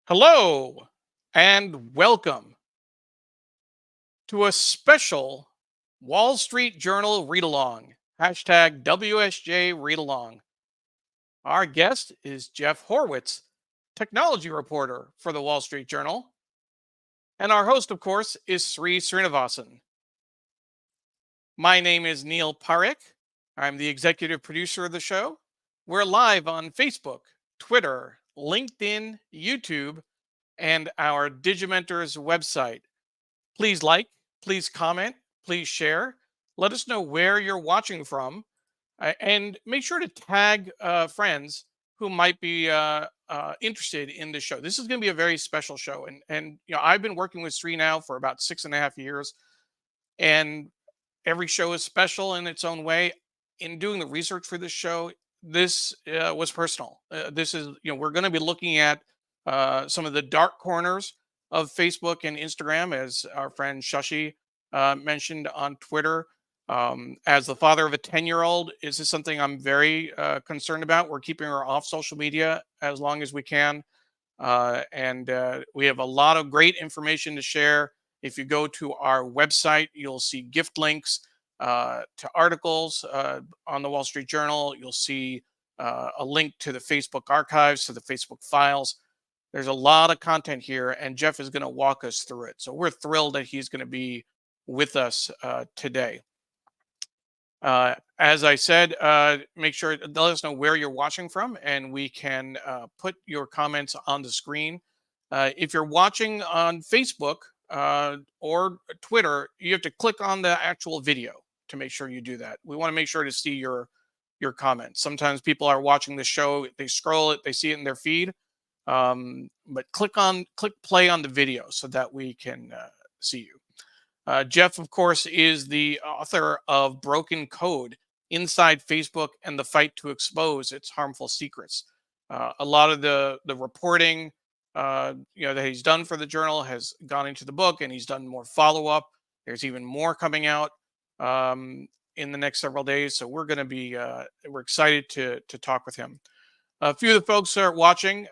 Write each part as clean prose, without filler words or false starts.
Hello and welcome to a special Wall Street Journal read along. Hashtag WSJ Readalong. Our guest is Jeff Horwitz, technology reporter for the Wall Street Journal. And our host, of course, is Sree. My name is Neil Parekh. I'm the executive producer of the show. We're live on Facebook, Twitter, LinkedIn, YouTube, and our Digimentors website. Please like, please comment, please share. Let us know where you're watching from, and make sure to tag friends who might be interested in the show. This is going to be a very special show, and I've been working with Sree now for about 6.5 years, and every show is special in its own way. In doing the research for this show, this was personal. This is we're going to be looking at some of the dark corners of Facebook and Instagram, as our friend Shashi mentioned on Twitter. As the father of a 10-year-old, is this something I'm very concerned about? We're keeping her off social media as long as we can. And we have a lot of great information to share. If you go to our website, you'll see gift links to articles on the Wall Street Journal. You'll see a link to the Facebook archives, to the Facebook files. There's a lot of content here, and Jeff is going to walk us through it. So we're thrilled that he's going to be with us today. As I said, make sure to let us know where you're watching from, and we can put your comments on the screen. If you're watching on Facebook or Twitter, you have to click on the actual video to make sure you do that. We want to make sure to see your comments. Sometimes people are watching the show, they scroll it, they see it in their feed. But click play on the video so that we can see you. Jeff, of course, is the author of Broken Code: Inside Facebook and the Fight to Expose Its Harmful Secrets. A lot of the reporting that he's done for the journal has gone into the book, and he's done more follow-up. There's even more coming out in the next several days. So we're excited to talk with him. A few of the folks who are watching,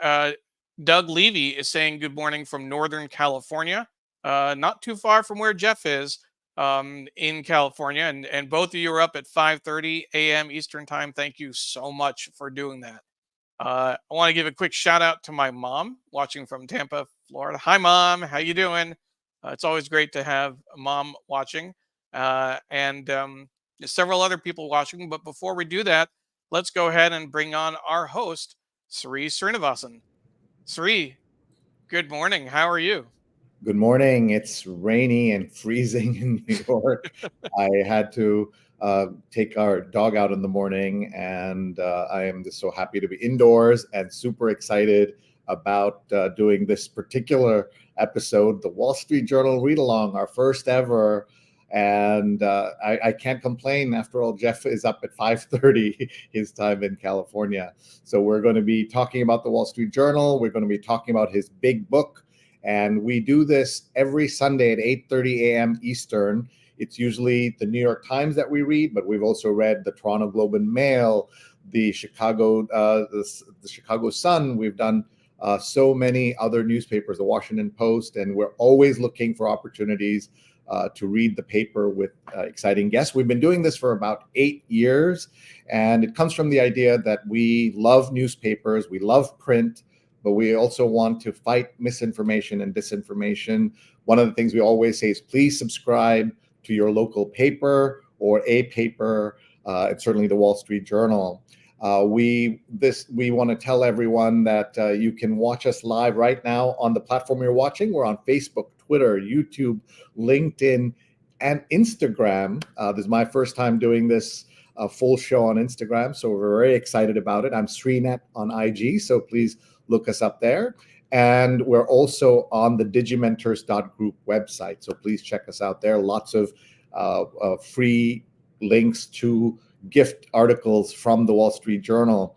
Doug Levy is saying good morning from Northern California, not too far from where Jeff is in California. And both of you are up at 5:30 a.m. Eastern time. Thank you so much for doing that. I want to give a quick shout out to my mom watching from Tampa, Florida. Hi, Mom. How you doing? It's always great to have a mom watching. And there's several other people watching. But before we do that, let's go ahead and bring on our host, Sree. Sree, good morning. How are you? Good morning. It's rainy and freezing in New York. I had to take our dog out in the morning, and I am just so happy to be indoors and super excited about doing this particular episode, the Wall Street Journal Read Along, our first ever. And I can't complain. After all, Jeff is up at 5:30 his time in California. So we're going to be talking about the Wall Street Journal. We're going to be talking about his big book. And we do this every Sunday at 8:30 a.m. Eastern. It's usually the New York Times that we read, but we've also read the Toronto Globe and Mail, the Chicago Sun. We've done so many other newspapers, the Washington Post, and we're always looking for opportunities to read the paper with exciting guests. We've been doing this for about 8 years, and it comes from the idea that we love newspapers, we love print, but we also want to fight misinformation and disinformation. One of the things we always say is please subscribe to your local paper or a paper, and certainly the Wall Street Journal. We want to tell everyone that you can watch us live right now on the platform you're watching. We're on Facebook, Twitter, YouTube, LinkedIn, and Instagram. This is my first time doing this full show on Instagram, so we're very excited about it. I'm Sreenet on IG, so please look us up there. And we're also on the digimentors.group website, so please check us out there. Lots of free links to gift articles from the Wall Street Journal.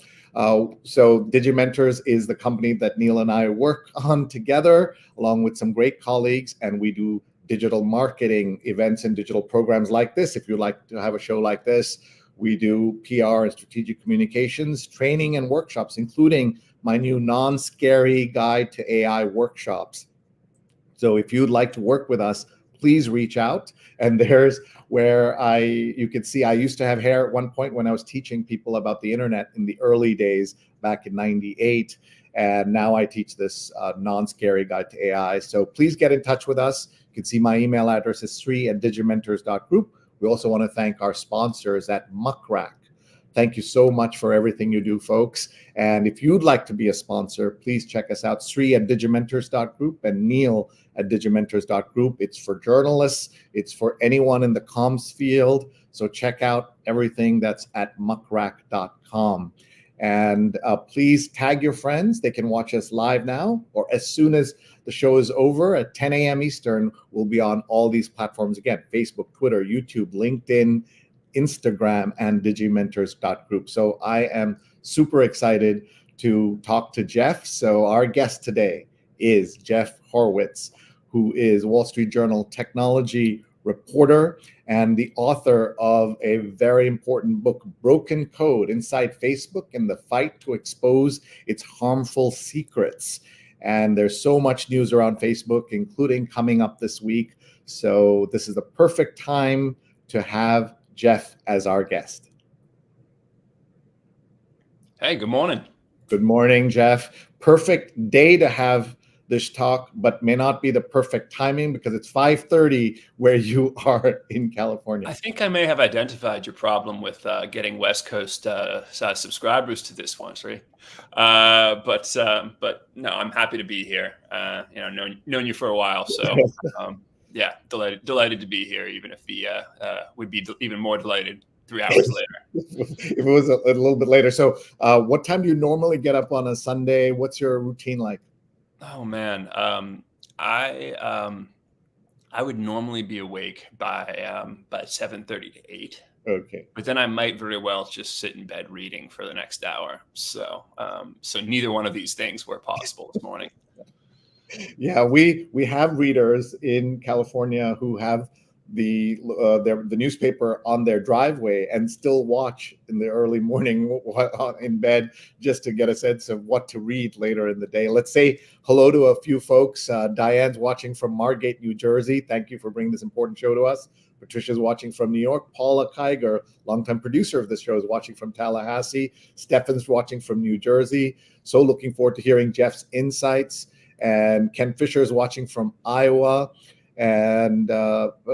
So Digimentors is the company that Neil and I work on together, along with some great colleagues, and we do digital marketing events and digital programs like this. If you like to have a show like this, We do PR and strategic communications, training and workshops, including my new non-scary guide to AI workshops. So if you'd like to work with us, please reach out. And there's where you can see I used to have hair at one point when I was teaching people about the internet in the early days back in '98. And now I teach this non-scary guide to AI. So please get in touch with us. You can see my email address is sree@digimentors.group. We also want to thank our sponsors at Muckrack. Thank you so much for everything you do, folks. And if you'd like to be a sponsor, please check us out, Sree@digimentors.group and Neil@digimentors.group. It's for journalists. It's for anyone in the comms field. So check out everything that's at muckrack.com. And please tag your friends. They can watch us live now, or as soon as the show is over at 10 a.m. Eastern, we'll be on all these platforms again: Facebook, Twitter, YouTube, LinkedIn, Instagram, and digimentors.group. So I am super excited to talk to Jeff. So our guest today is Jeff Horwitz, who is Wall Street Journal technology reporter and the author of a very important book, Broken Code: Inside Facebook and the Fight to Expose Its Harmful Secrets. And there's so much news around Facebook, including coming up this week. So this is the perfect time to have Jeff as our guest. Hey, good morning. Good morning, Jeff. Perfect day to have this talk, but may not be the perfect timing because it's 5:30 where you are in California. I think I may have identified your problem with getting West Coast subscribers to this one, Sree. But no, I'm happy to be here. Known you for a while, so yeah, delighted to be here. Even if would be even more delighted 3 hours later. If it was a little bit later. So, what time do you normally get up on a Sunday? What's your routine like? Oh man, I would normally be awake by 7:30 to 8. Okay. But then I might very well just sit in bed reading for the next hour. So neither one of these things were possible this morning. Yeah, we have readers in California who have the newspaper on their driveway and still watch in the early morning in bed just to get a sense of what to read later in the day. Let's say hello to a few folks. Diane's watching from Margate, New Jersey. Thank you for bringing this important show to us. Patricia's watching from New York. Paula Kiger, longtime producer of this show, is watching from Tallahassee. Stefan's watching from New Jersey. So looking forward to hearing Jeff's insights. And Ken Fisher is watching from Iowa. And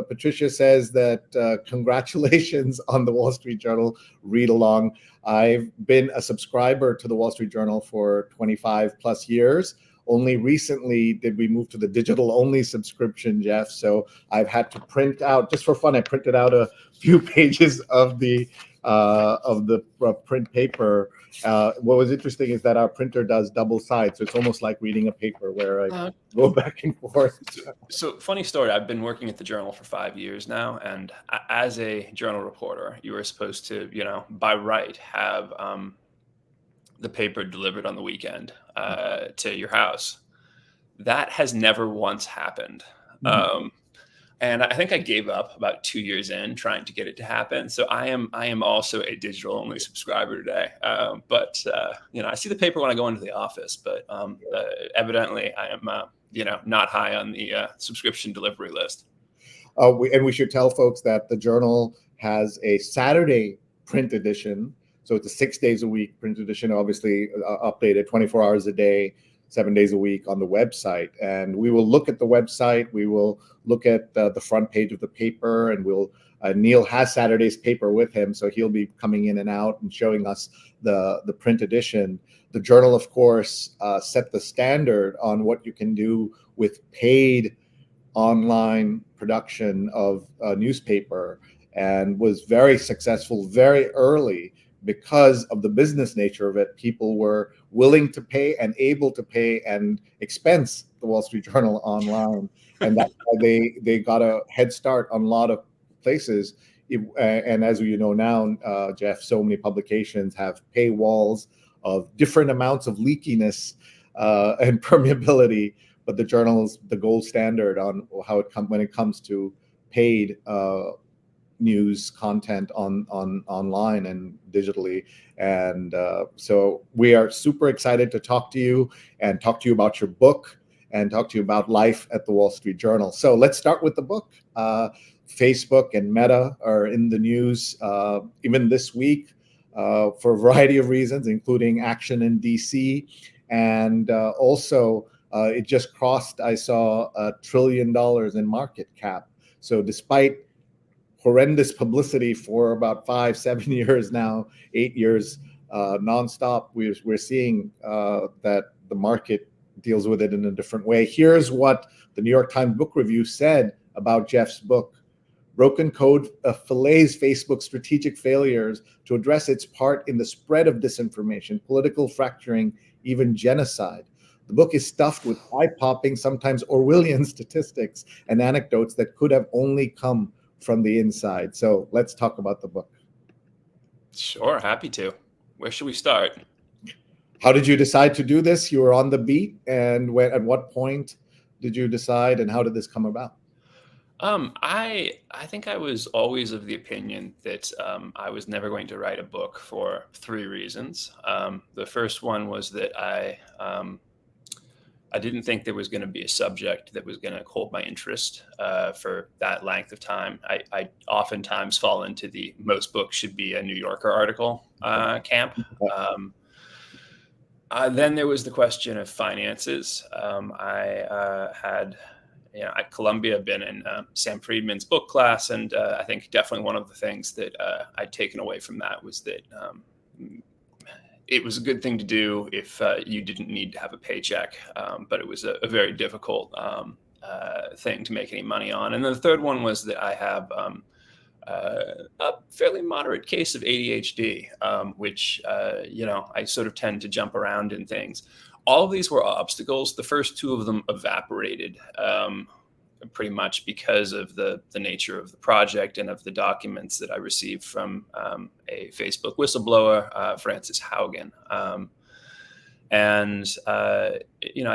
Patricia says that congratulations on the Wall Street Journal read along. I've been a subscriber to the Wall Street Journal for 25 plus years. Only recently did we move to the digital only subscription, Jeff. So I've had to print out, just for fun, I printed out a few pages of the print paper. What was interesting is that our printer does double sides, so it's almost like reading a paper where I go back and forth. So funny story, I've been working at the Journal for 5 years now, and as a Journal reporter, you were supposed to, by right, have the paper delivered on the weekend to your house. That has never once happened. Mm-hmm. And I think I gave up about 2 years in trying to get it to happen. So I am also a digital only subscriber today. But I see the paper when I go into the office, but evidently I am not high on the subscription delivery list. And we should tell folks that the Journal has a Saturday print edition. So it's a 6 days a week print edition, obviously updated 24 hours a day, 7 days a week on the website. And we will look at the website. We will look at the front page of the paper, and Neil has Saturday's paper with him, so he'll be coming in and out and showing us the print edition. The Journal, of course, set the standard on what you can do with paid online production of a newspaper, and was very successful very early. Because of the business nature of it, people were willing to pay and able to pay and expense the Wall Street Journal online. And that's why they got a head start on a lot of places. And as you know now, Jeff, so many publications have paywalls of different amounts of leakiness and permeability. But the Journal's the gold standard on how when it comes to paid news content online and digitally. And so we are super excited to talk to you and talk to you about your book and talk to you about life at the Wall Street Journal. So let's start with the book. Facebook and Meta are in the news even this week for a variety of reasons, including action in DC. And also, it just crossed, I saw, $1 trillion in market cap. So despite horrendous publicity for about 5-7 years now, 8 years nonstop, we're seeing that the market deals with it in a different way. Here's what the New York Times Book Review said about Jeff's book. Broken Code fillets Facebook's strategic failures to address its part in the spread of disinformation, political fracturing, even genocide. The book is stuffed with eye-popping, sometimes Orwellian statistics and anecdotes that could have only come from the inside. So let's talk about the book. Sure, happy to. Where should we start? How did you decide to do this? You were on the beat, and at what point did you decide, and how did this come about? I think I was always of the opinion that I was never going to write a book for 3 reasons. The first one was that I didn't think there was going to be a subject that was going to hold my interest for that length of time. I oftentimes fall into the most books should be a New Yorker article camp. Then there was the question of finances. I had, at Columbia, been in Sam Friedman's book class, and I think definitely one of the things that I'd taken away from that was that it was a good thing to do if you didn't need to have a paycheck, but it was a very difficult thing to make any money on. And then the third one was that I have a fairly moderate case of ADHD, which, I sort of tend to jump around in things. All of these were obstacles. The first 2 of them evaporated pretty much because of the nature of the project and of the documents that I received from a Facebook whistleblower, Frances Haugen. I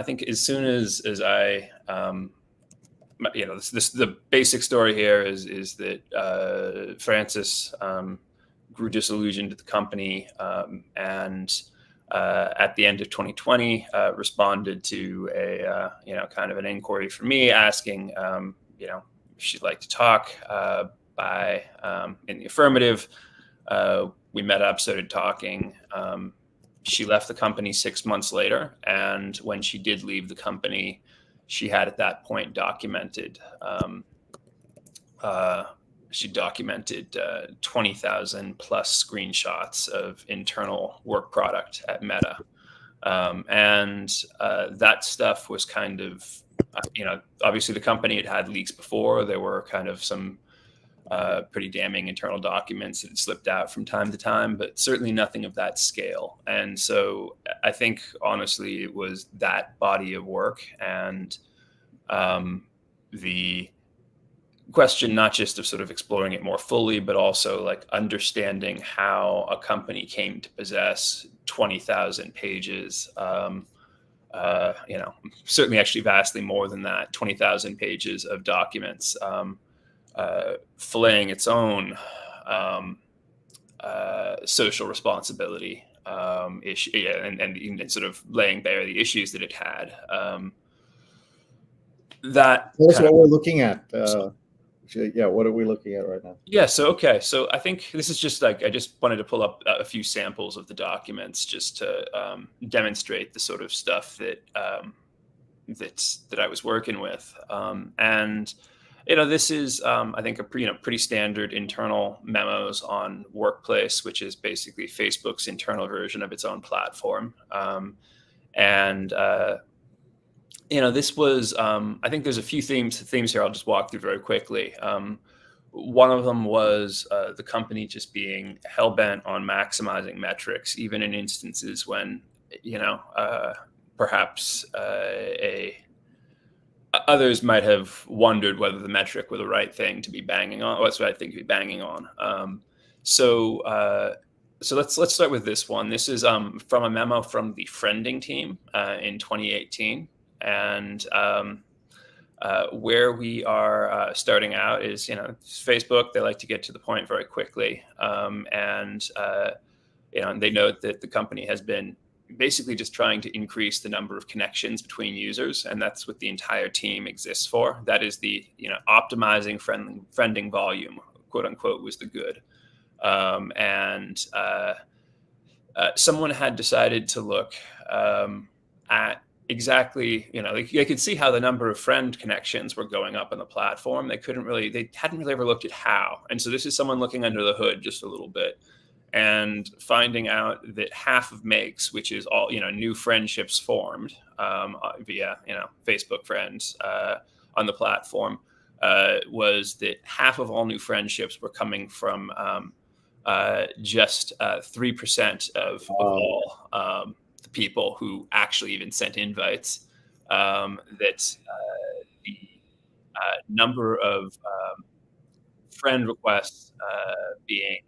think as soon as I the basic story here is that Frances grew disillusioned at the company and at the end of 2020 responded to a kind of an inquiry from me asking if she'd like to talk by in the affirmative. We met up, started talking. She left the company 6 months later, and when she did leave the company, she had at that point documented 20,000 plus screenshots of internal work product at Meta. And that stuff was kind of, obviously the company had leaks before. There were kind of some pretty damning internal documents that had slipped out from time to time, but certainly nothing of that scale. And so I think, honestly, it was that body of work and the question, not just of sort of exploring it more fully, but also like understanding how a company came to possess 20,000 pages, certainly actually vastly more than that, 20,000 pages of documents, filleting its own social responsibility issue, and sort of laying bare the issues that it had. That's what we're looking at. What are we looking at right now? Yeah. So I think this is just like, I just wanted to pull up a few samples of the documents just to demonstrate the sort of stuff that that I was working with. And this is I think a pretty standard internal memos on Workplace, which is basically Facebook's internal version of its own platform. This was, I think there's a few themes here I'll just walk through very quickly. One of them was the company just being hell-bent on maximizing metrics, even in instances when, perhaps others might have wondered whether the metric were the right thing to be banging on. What's the right thing to be banging on? So let's start with this one. This is from a memo from the friending team in 2018. And Where we are starting out is, Facebook. They like to get to the point very quickly, and they note that the company has been basically just trying to increase the number of connections between users, and that's what the entire team exists for. That is the optimizing friending volume, quote unquote, was the good. And someone had decided to look at exactly, they could see how the number of friend connections were going up on the platform. They hadn't really ever looked at how. And so this is someone looking under the hood just a little bit and finding out that half of makes, which is all, new friendships formed via, Facebook friends on the platform, was that half of all new friendships were coming from just 3% of all the people who actually even sent invites. That the number of friend requests being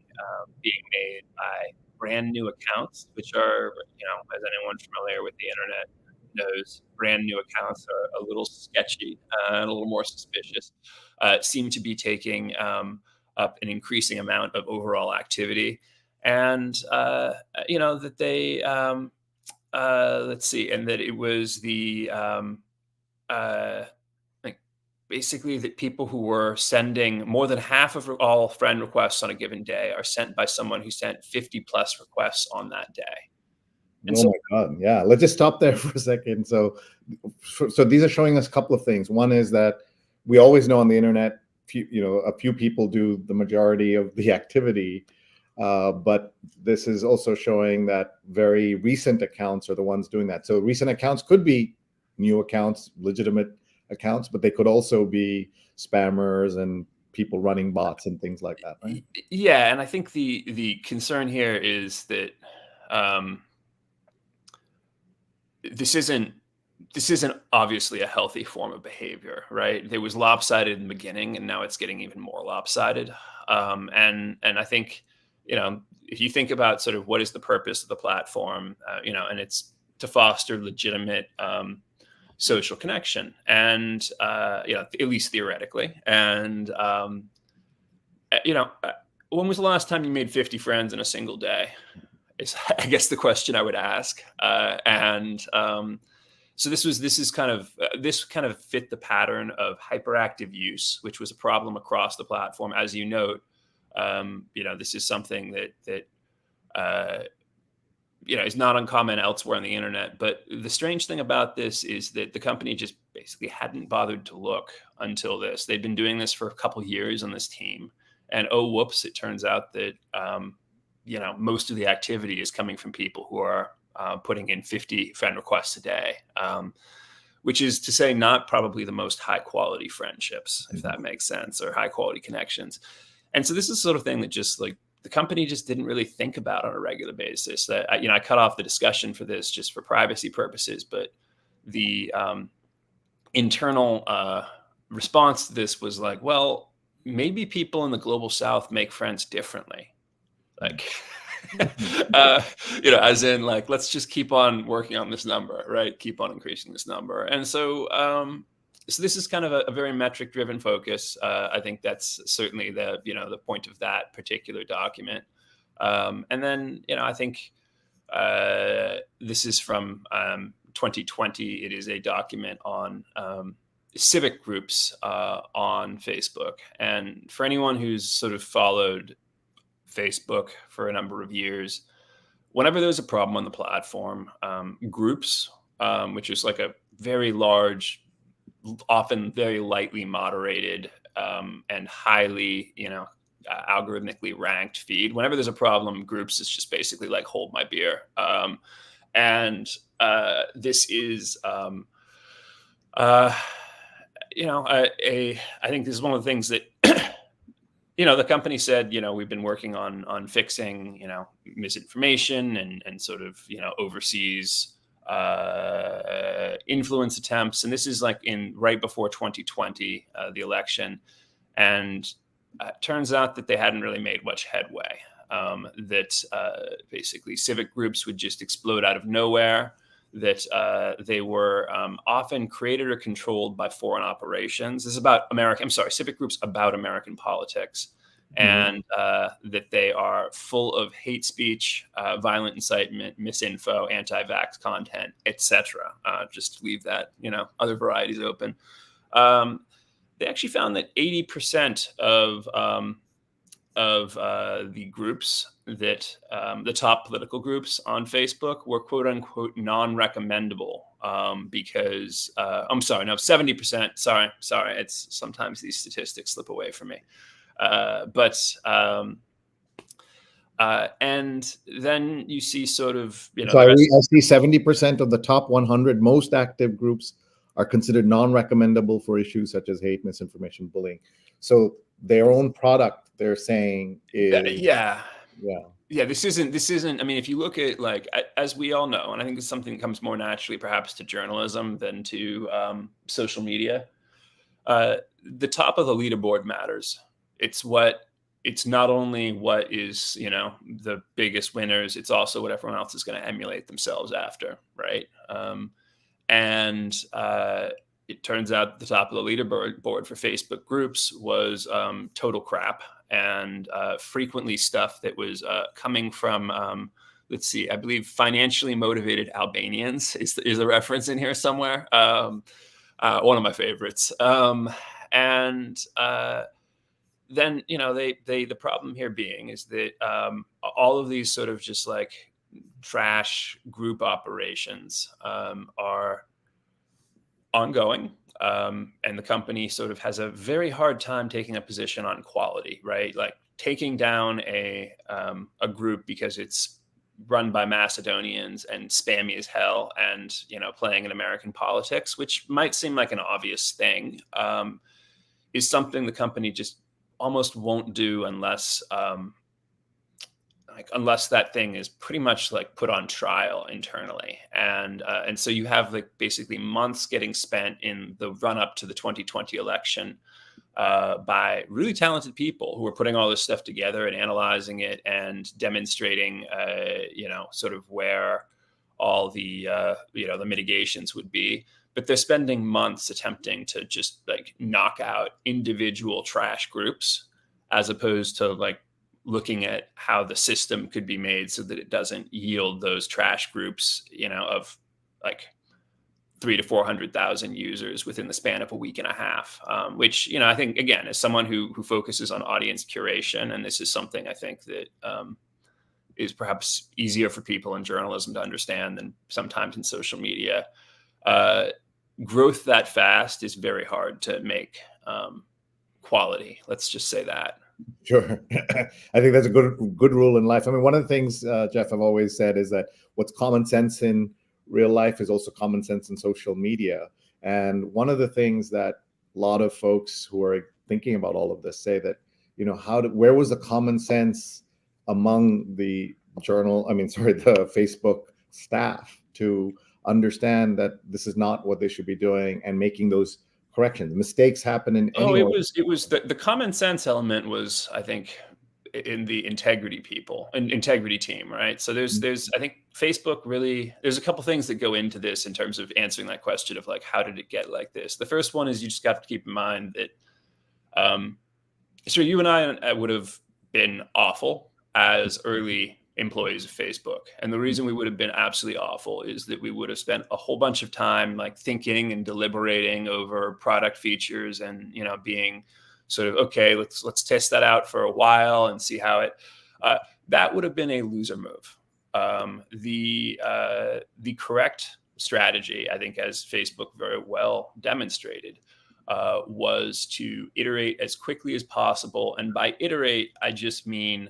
made by brand new accounts, which are, as anyone familiar with the internet knows, brand new accounts are a little sketchy and a little more suspicious, seem to be taking up an increasing amount of overall activity. And, that they, let's see, and that it was the, basically that people who were sending more than half of all friend requests on a given day are sent by someone who sent 50 plus requests on that day. And oh my God. Yeah. Let's just stop there for a second. So these are showing us a couple of things. One is that we always know on the internet, a few people do the majority of the activity. But this is also showing that very recent accounts are the ones doing that. So recent accounts could be new accounts, legitimate accounts, but they could also be spammers and people running bots and things like that, right? Yeah, and I think the concern here is that this isn't obviously a healthy form of behavior, right? It was lopsided in the beginning, and now it's getting even more lopsided. And I think, if you think about sort of what is the purpose of the platform, and it's to foster legitimate social connection, and at least theoretically. And when was the last time you made 50 friends in a single day? Is, I guess, the question I would ask. So this kind of fit the pattern of hyperactive use, which was a problem across the platform, as you note. This is something that is not uncommon elsewhere on the internet. But the strange thing about this is that the company just basically hadn't bothered to look until this. They'd been doing this for a couple years on this team, and oh whoops, it turns out that most of the activity is coming from people who are putting in 50 friend requests a day, which is to say not probably the most high quality friendships, if that makes sense, or high quality connections. And so this is the sort of thing that just like the company just didn't really think about on a regular basis. That I cut off the discussion for this just for privacy purposes, but the internal response to this was like, well, maybe people in the global South make friends differently. Like, as in like, let's just keep on working on this number, right? Keep on increasing this number. And so, so this is kind of a very metric driven focus. I think that's certainly the point of that particular document. And then, I think this is from 2020. It is a document on civic groups on Facebook. And for anyone who's sort of followed Facebook for a number of years, whenever there's a problem on the platform, groups, which is like a very large, often very lightly moderated and highly, algorithmically ranked feed. Whenever there's a problem, groups is just basically like hold my beer. And this is, I think this is one of the things that the company said, we've been working on fixing, misinformation and sort of, overseas influence attempts. And this is like right before 2020, the election. And it turns out that they hadn't really made much headway, that basically civic groups would just explode out of nowhere. that they were often created or controlled by foreign operations. This is about civic groups about American politics, and that they are full of hate speech, violent incitement, misinfo, anti-vax content, etc. Just to leave that, other varieties open. They actually found that 80% of the groups that the top political groups on Facebook were quote unquote non-recommendable because I'm sorry, no, 70%. Sorry. It's sometimes these statistics slip away from me. And then you see sort of, So I see 70% of the top 100 most active groups are considered non-recommendable for issues such as hate, misinformation, bullying. So their own product, they're saying, is yeah. This isn't. I mean, if you look at, like, as we all know, and I think it's something that comes more naturally, perhaps, to journalism than to social media. The top of the leaderboard matters. It's not only what is, the biggest winners, it's also what everyone else is going to emulate themselves after, right? And it turns out the top of the leaderboard for Facebook groups was total crap, and frequently stuff that was coming from, let's see, I believe financially motivated Albanians is a reference in here somewhere. One of my favorites. And then, the problem here being is that all of these sort of just like trash group operations are ongoing. And the company sort of has a very hard time taking a position on quality, right? Like taking down a group because it's run by Macedonians and spammy as hell and, playing in American politics, which might seem like an obvious thing, is something the company just almost won't do unless that thing is pretty much like put on trial internally. And so you have like basically months getting spent in the run up to the 2020 election by really talented people who are putting all this stuff together and analyzing it and demonstrating, sort of where all the, the mitigations would be. But they're spending months attempting to just like knock out individual trash groups, as opposed to like looking at how the system could be made so that it doesn't yield those trash groups, of like 300,000 to 400,000 users within the span of a week and a half, which, I think, again, as someone who focuses on audience curation, and this is something I think that is perhaps easier for people in journalism to understand than sometimes in social media, growth that fast is very hard to make quality. Let's just say that. Sure. I think that's a good rule in life. I mean, one of the things, Jeff, I've always said is that what's common sense in real life is also common sense in social media. And one of the things that a lot of folks who are thinking about all of this say that, where was the common sense among the the Facebook staff to understand that this is not what they should be doing and making those corrections? Mistakes happen in any it was the common sense element was, I think, in the integrity team, right? So there's I think Facebook really, there's a couple things that go into this in terms of answering that question of like, how did it get like this? The first one is you just got to keep in mind that so you and I would have been awful as early employees of Facebook. And the reason we would have been absolutely awful is that we would have spent a whole bunch of time like thinking and deliberating over product features and, being sort of, okay, let's test that out for a while and see how it, that would have been a loser move. The correct strategy, I think, as Facebook very well demonstrated, was to iterate as quickly as possible. And by iterate, I just mean,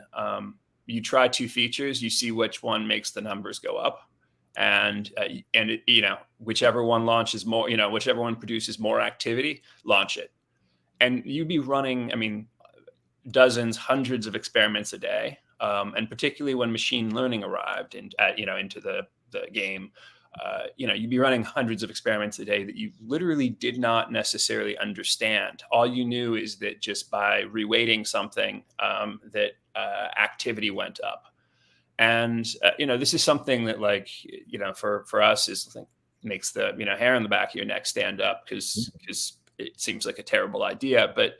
you try two features, you see which one makes the numbers go up, and whichever one launches more, whichever one produces more activity, launch it. And you'd be running, dozens, hundreds of experiments a day, and particularly when machine learning arrived into the game, you'd be running hundreds of experiments a day that you literally did not necessarily understand. All you knew is that just by reweighting something, that activity went up. And this is something that, like, for us is, I think, makes the hair on the back of your neck stand up, because it seems like a terrible idea, but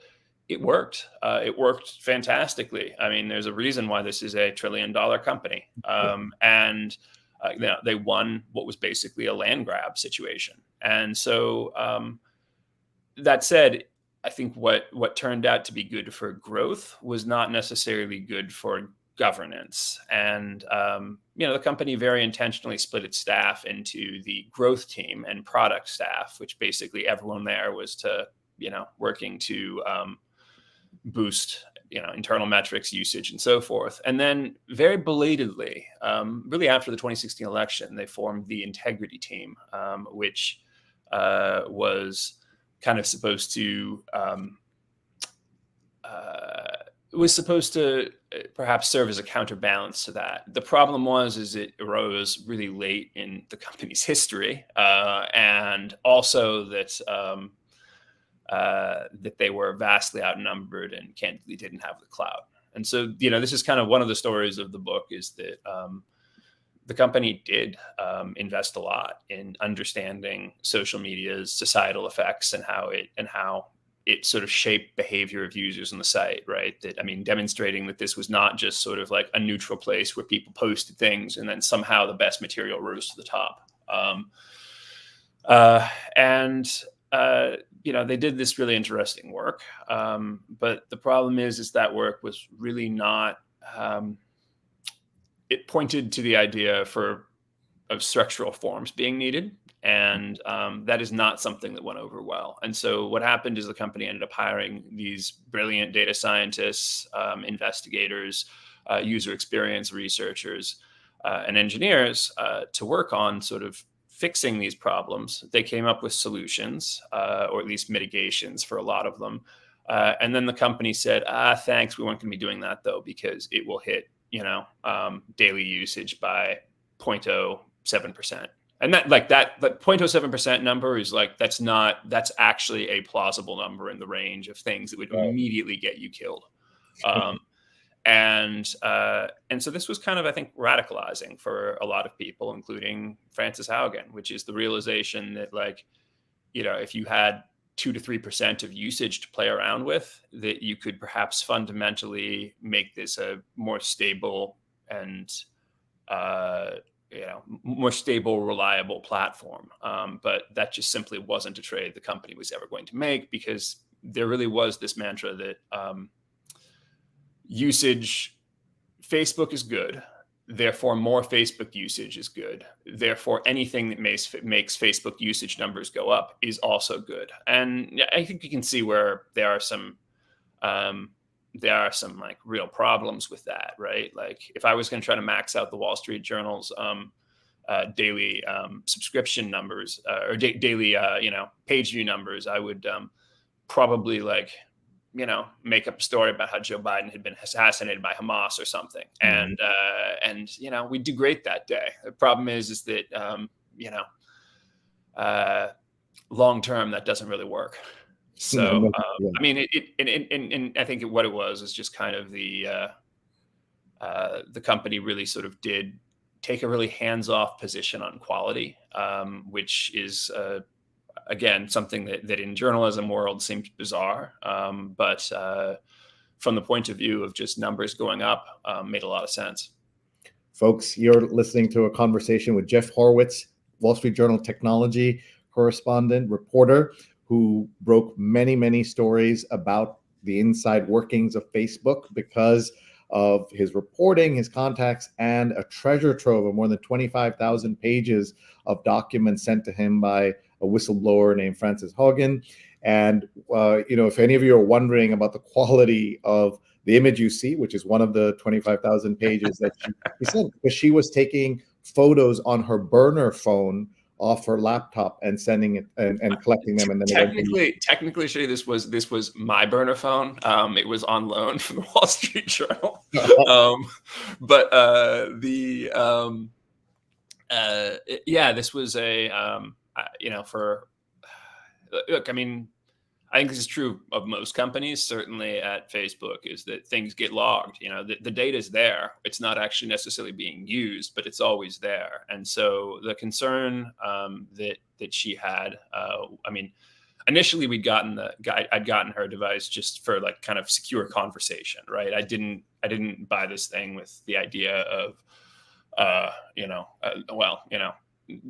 it worked. It worked fantastically. I mean, there's a reason why this is a $1 trillion company, and they won what was basically a land grab situation. And so, that said, I think what turned out to be good for growth was not necessarily good for governance. And the company very intentionally split its staff into the growth team and product staff, which basically everyone there was working to boost internal metrics, usage, and so forth. And then very belatedly, really after the 2016 election, they formed the integrity team, which was kind of supposed to perhaps serve as a counterbalance to that. The problem is it arose really late in the company's history, and also that that they were vastly outnumbered and candidly didn't have the clout. And so, this is kind of one of the stories of the book, is that the company did invest a lot in understanding social media's societal effects and how it sort of shaped behavior of users on the site, right? Demonstrating that this was not just sort of like a neutral place where people posted things and then somehow the best material rose to the top. They did this really interesting work. But the problem is that work was really not, it pointed to the idea of structural forms being needed. And that is not something that went over well. And so what happened is the company ended up hiring these brilliant data scientists, investigators, user experience researchers, and engineers to work on sort of fixing these problems. They came up with solutions, or at least mitigations for a lot of them. And then the company said, thanks, we weren't going to be doing that though, because it will hit, daily usage by 0.07%. And that 0.07% number is like, that's actually a plausible number in the range of things that would immediately get you killed. And so this was kind of, I think, radicalizing for a lot of people, including Frances Haugen, which is the realization that, like, if you had 2 to 3% of usage to play around with, that you could perhaps fundamentally make this a more stable and more stable, reliable platform. But that just simply wasn't a trade the company was ever going to make, because there really was this mantra that Facebook is good, therefore more Facebook usage is good. Therefore, anything that makes Facebook usage numbers go up is also good. And I think you can see where there are some like real problems with that, right? Like, if I was going to try to max out the Wall Street Journal's daily subscription numbers, or daily page view numbers, I would probably make up a story about how Joe Biden had been assassinated by Hamas or something. And we'd do great that day. The problem is that, long term, that doesn't really work. So, and I think what it was is just kind of the company really sort of did take a really hands-off position on quality, which is, again, something that in journalism world seems bizarre, but from the point of view of just numbers going up, made a lot of sense. Folks, you're listening to a conversation with Jeff Horwitz, Wall Street Journal technology correspondent, reporter, who broke many, many stories about the inside workings of Facebook because of his reporting, his contacts, and a treasure trove of more than 25,000 pages of documents sent to him by a whistleblower named Frances Haugen. And, if any of you are wondering about the quality of the image you see, which is one of the 25,000 pages that she sent, because she was taking photos on her burner phone off her laptop and sending it and collecting them. And then technically, Sree, this was my burner phone. It was on loan from the Wall Street Journal. This was a, look, I mean, I think this is true of most companies, certainly at Facebook, is that things get logged. The data is there. It's not actually necessarily being used, but it's always there. And so the concern that she had, initially I'd gotten her device just for like kind of secure conversation, right? I didn't buy this thing with the idea of,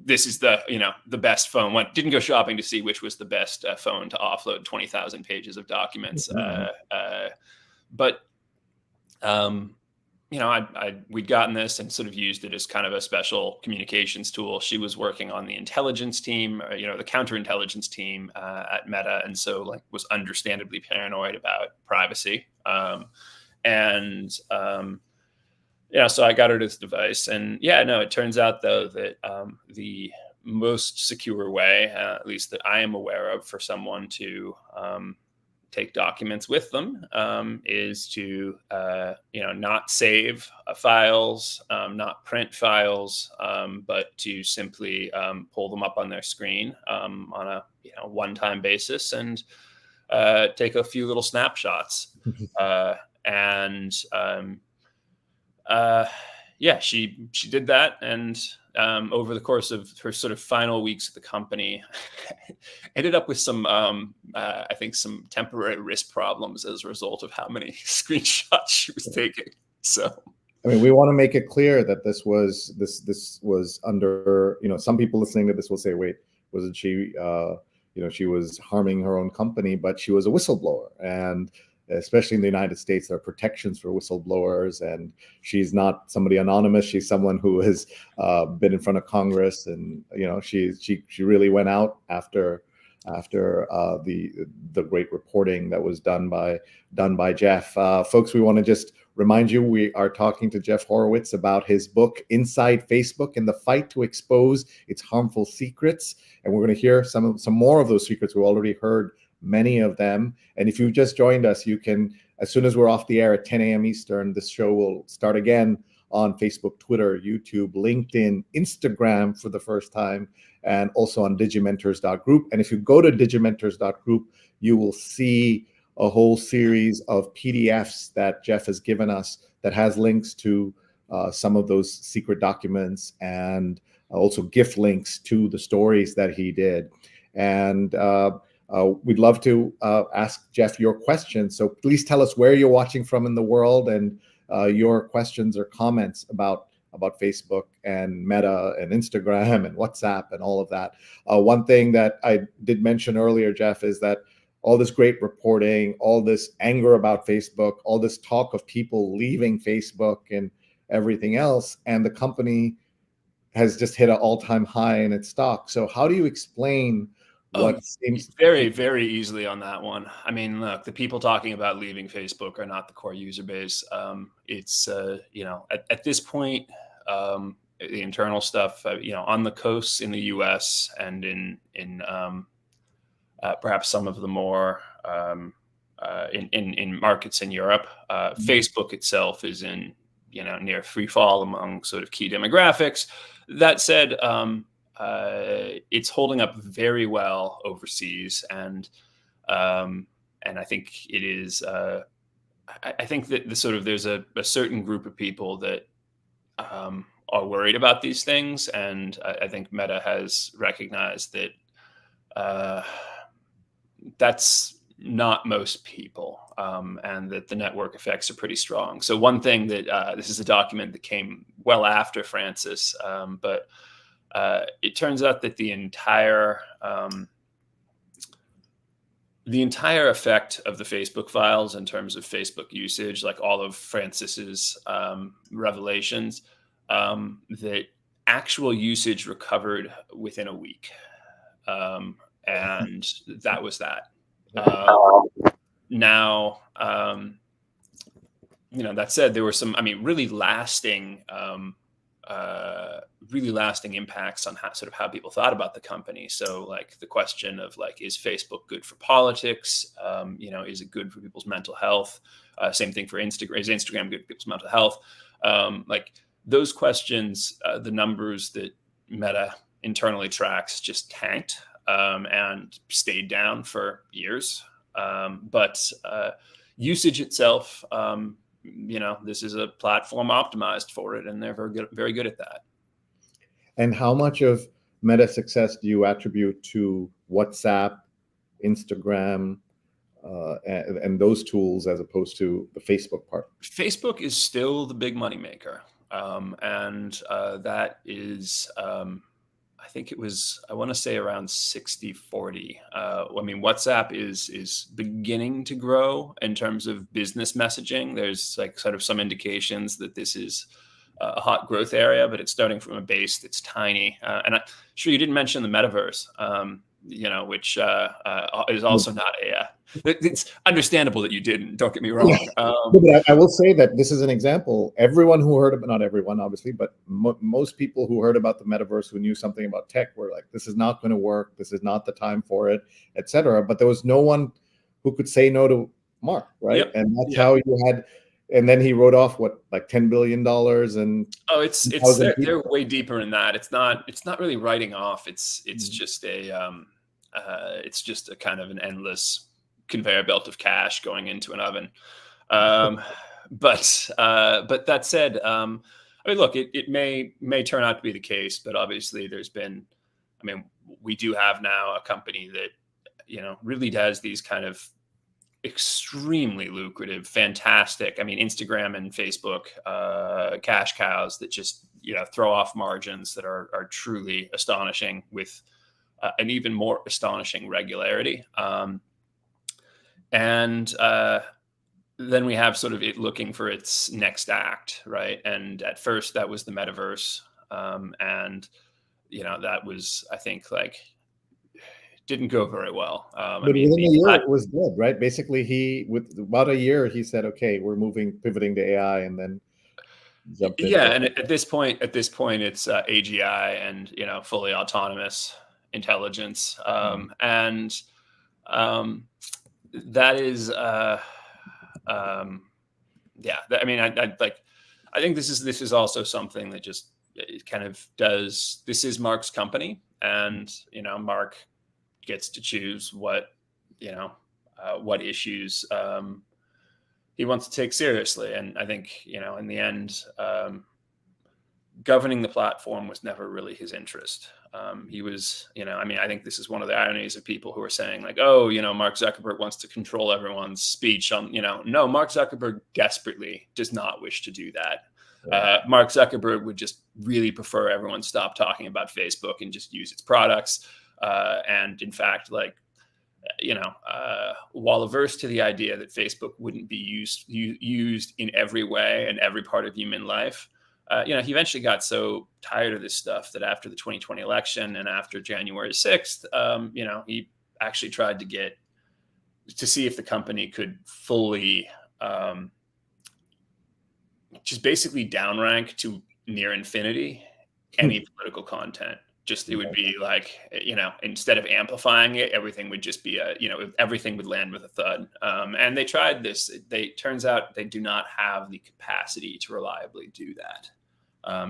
this is the best phone. Didn't go shopping to see which was the best phone to offload 20,000 pages of documents. We'd gotten this and sort of used it as kind of a special communications tool. She was working on the intelligence team, the counterintelligence team at Meta, and so was understandably paranoid about privacy. So I got her this device, and it turns out though that the most secure way, at least that I am aware of, for someone to take documents with them is to not save files, not print files, but to simply pull them up on their screen on a one-time basis and take a few little snapshots. She did that, and over the course of her sort of final weeks at the company, ended up with some, I think, some temporary wrist problems as a result of how many screenshots she was taking. So, we want to make it clear that this was under, some people listening to this will say, wait, wasn't she, she was harming her own company, but she was a whistleblower, and especially in the United States, there are protections for whistleblowers, and she's not somebody anonymous. She's someone who has been in front of Congress, and she really went out after the great reporting that was done by Jeff. Folks, we want to just remind you, we are talking to Jeff Horwitz about his book Inside Facebook and the Fight to Expose Its Harmful Secrets, and we're going to hear some more of those secrets. We already heard many of them. And if you've just joined us, you can, as soon as we're off the air at 10 a.m. Eastern, this show will start again on Facebook, Twitter, YouTube, LinkedIn, Instagram for the first time, and also on digimentors.group. And if you go to digimentors.group, you will see a whole series of PDFs that Jeff has given us that has links to some of those secret documents, and also gift links to the stories that he did. And we'd love to ask Jeff your questions. So please tell us where you're watching from in the world, and your questions or comments about Facebook and Meta and Instagram and WhatsApp and all of that. One thing that I did mention earlier, Jeff, is that all this great reporting, all this anger about Facebook, all this talk of people leaving Facebook and everything else, and the company has just hit an all-time high in its stock. So how do you explain what seems very, very easily on that one? Look, the people talking about leaving Facebook are not the core user base. It's at this point, the internal stuff, on the coasts in the U.S. and in perhaps some of the more in markets in Europe, Facebook itself is in near free fall among sort of key demographics. That said, it's holding up very well overseas, and I think it is. I think that there's a certain group of people that are worried about these things, and I think Meta has recognized that that's not most people, and that the network effects are pretty strong. So one thing that this is a document that came well after Francis, but it turns out that the entire effect of the Facebook files in terms of Facebook usage, like all of Francis's revelations, that actual usage recovered within a week, and that was that. Now, that said, there were some, really lasting impacts on how people thought about the company. So like the question of is Facebook good for politics? Is it good for people's mental health? Same thing for Instagram. Is Instagram good for people's mental health? Those questions, the numbers that Meta internally tracks just tanked. and stayed down for years. But usage itself, this is a platform optimized for it, and they're very good at that. And how much of Meta success do you attribute to WhatsApp, Instagram, and those tools as opposed to the Facebook part? Facebook is still the big moneymaker. And that is, I think it was, I want to say around 60-40. I mean, WhatsApp is beginning to grow in terms of business messaging. There's like sort of some indications that this is a hot growth area, but it's starting from a base that's tiny. And Sure, you didn't mention the metaverse, which is also not it's understandable that you didn't, don't get me wrong. But I will say that this is an example. Everyone who heard of it, not everyone, obviously, but most people who heard about the metaverse, who knew something about tech, were like, this is not going to work. This is not the time for it, etc. But there was no one who could say no to Mark, right? Yep. And that's how you had. And then he wrote off like $10 billion and they're way deeper in that. It's not really writing off. It's just a kind of an endless conveyor belt of cash going into an oven. But that said, I mean, look, it may turn out to be the case, but obviously we do have now a company that, really does these kind of extremely lucrative, fantastic, Instagram and Facebook, cash cows that just, throw off margins that are truly astonishing with an even more astonishing regularity. And then we have sort of it looking for its next act, right? And at first that was the metaverse. And, that was, I think, didn't go very well. But within a year, it was dead, right? Basically, with about a year, he said, "Okay, we're pivoting to AI," and then jumped in. Yeah, and at this point, it's AGI and fully autonomous intelligence, and that is, yeah. I think this is also something that just kind of does. This is Mark's company, and Mark gets to choose what issues he wants to take seriously. And I think, in the end, governing the platform was never really his interest. He was, I think this is one of the ironies of people who are saying like, oh, Mark Zuckerberg wants to control everyone's speech on, no, Mark Zuckerberg desperately does not wish to do that. Mark Zuckerberg would just really prefer everyone stop talking about Facebook and just use its products. And in fact, while averse to the idea that Facebook wouldn't be used in every way and every part of human life, he eventually got so tired of this stuff that after the 2020 election and after January 6th, he actually tried to see if the company could fully just basically downrank to near infinity any political content. Just it would be like, instead of amplifying it, everything would just be everything would land with a thud. And they tried this. Turns out they do not have the capacity to reliably do that.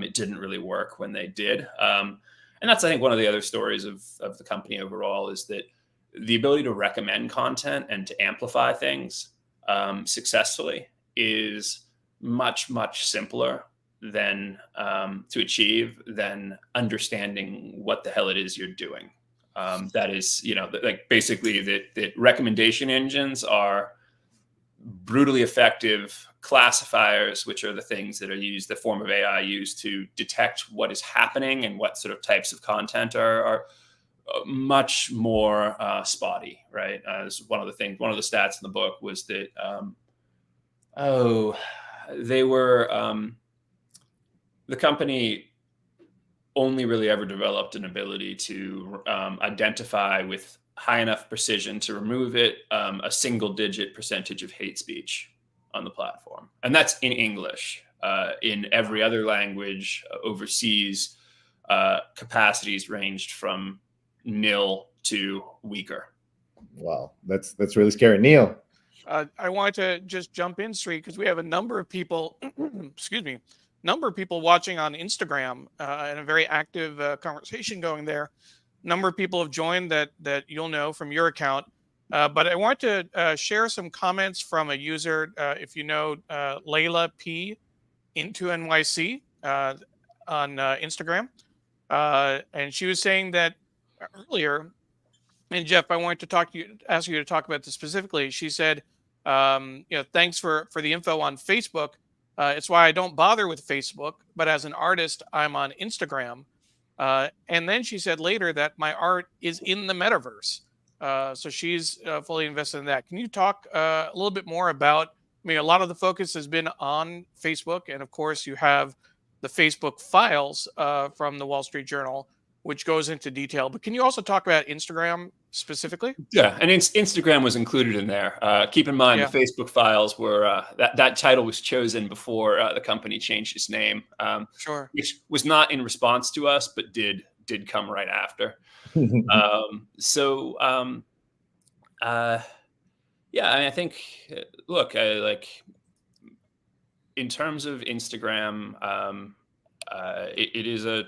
It didn't really work when they did. And that's, I think, one of the other stories of the company overall is that the ability to recommend content and to amplify things successfully is much, much simpler than to achieve than understanding what the hell it is you're doing. That is, basically that recommendation engines are brutally effective classifiers, which are the things that are used, the form of AI used to detect what is happening and what sort of types of content are much more spotty, right? One of the stats in the book was that, they were, the company only really ever developed an ability to identify with high enough precision to remove a single-digit percentage of hate speech on the platform. And that's in English. In every other language overseas, capacities ranged from nil to weaker. Wow, that's really scary. Neil. I wanted to just jump in, Sree, because we have a number of people, watching on Instagram and a very active conversation going there. number of people have joined that you'll know from your account. But I want to share some comments from a user, if you know Layla P into NYC on Instagram. And she was saying that earlier, and Jeff, I wanted to ask you to talk about this specifically. She said, thanks for the info on Facebook. It's why I don't bother with Facebook, but as an artist, I'm on Instagram. And then she said later that my art is in the metaverse. So she's fully invested in that. Can you talk a little bit more about? I mean, a lot of the focus has been on Facebook, and of course, you have the Facebook files from the Wall Street Journal, which goes into detail. But can you also talk about Instagram specifically? Yeah, and Instagram was included in there. Keep in mind, the Facebook files were that title was chosen before the company changed its name, Sure. which was not in response to us, but did come right after. Yeah, I think, look, like in terms of Instagram, it is a,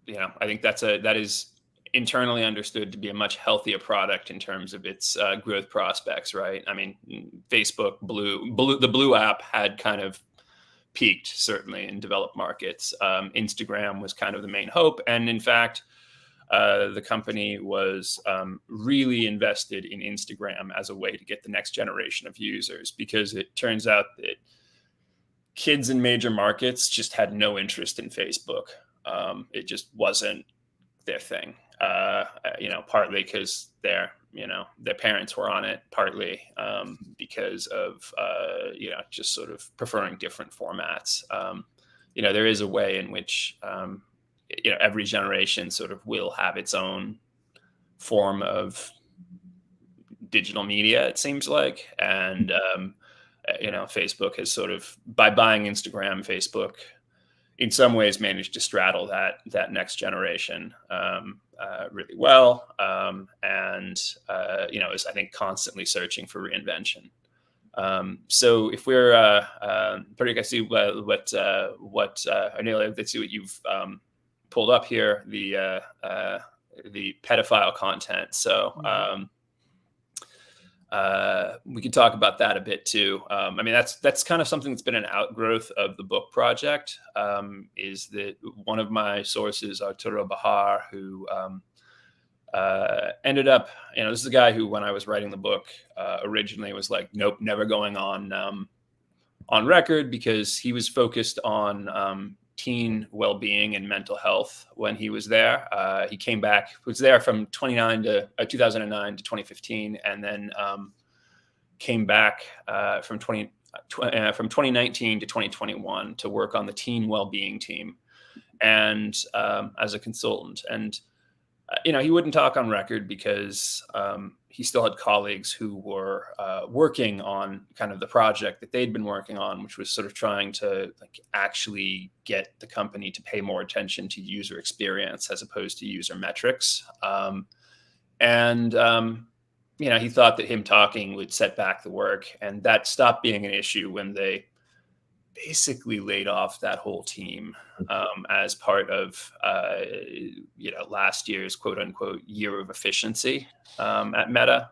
I think that is internally understood to be a much healthier product in terms of its growth prospects, right? I mean, Facebook, the Blue app had kind of peaked, certainly in developed markets. Instagram was kind of the main hope. And in fact, the company was really invested in Instagram as a way to get the next generation of users, because it turns out that kids in major markets just had no interest in Facebook. It just wasn't their thing, partly because their parents were on it, partly because of, just sort of preferring different formats. There is a way in which, every generation sort of will have its own form of digital media, it seems like. And, Facebook has sort of, by buying Instagram, Facebook in some ways managed to straddle that next generation really well. Is, I think, constantly searching for reinvention. So if we're, Politico, I see Arnelia, let's see what you've pulled up here, the pedophile content. So we could talk about that a bit too. I mean, that's kind of something that's been an outgrowth of the book project, is that one of my sources, Arturo Bahar, who ended up, this is a guy who, when I was writing the book, originally was like, nope, never going on record, because he was focused on teen well-being and mental health when he was there. He came back, was there from 2009 to 2015, and then came back from 2019 to 2021 to work on the teen well-being team, and as a consultant. And he wouldn't talk on record because he still had colleagues who were working on kind of the project that they'd been working on, which was sort of trying to actually get the company to pay more attention to user experience as opposed to user metrics. He thought that him talking would set back the work, and that stopped being an issue when they basically laid off that whole team as part of last year's quote unquote year of efficiency at Meta.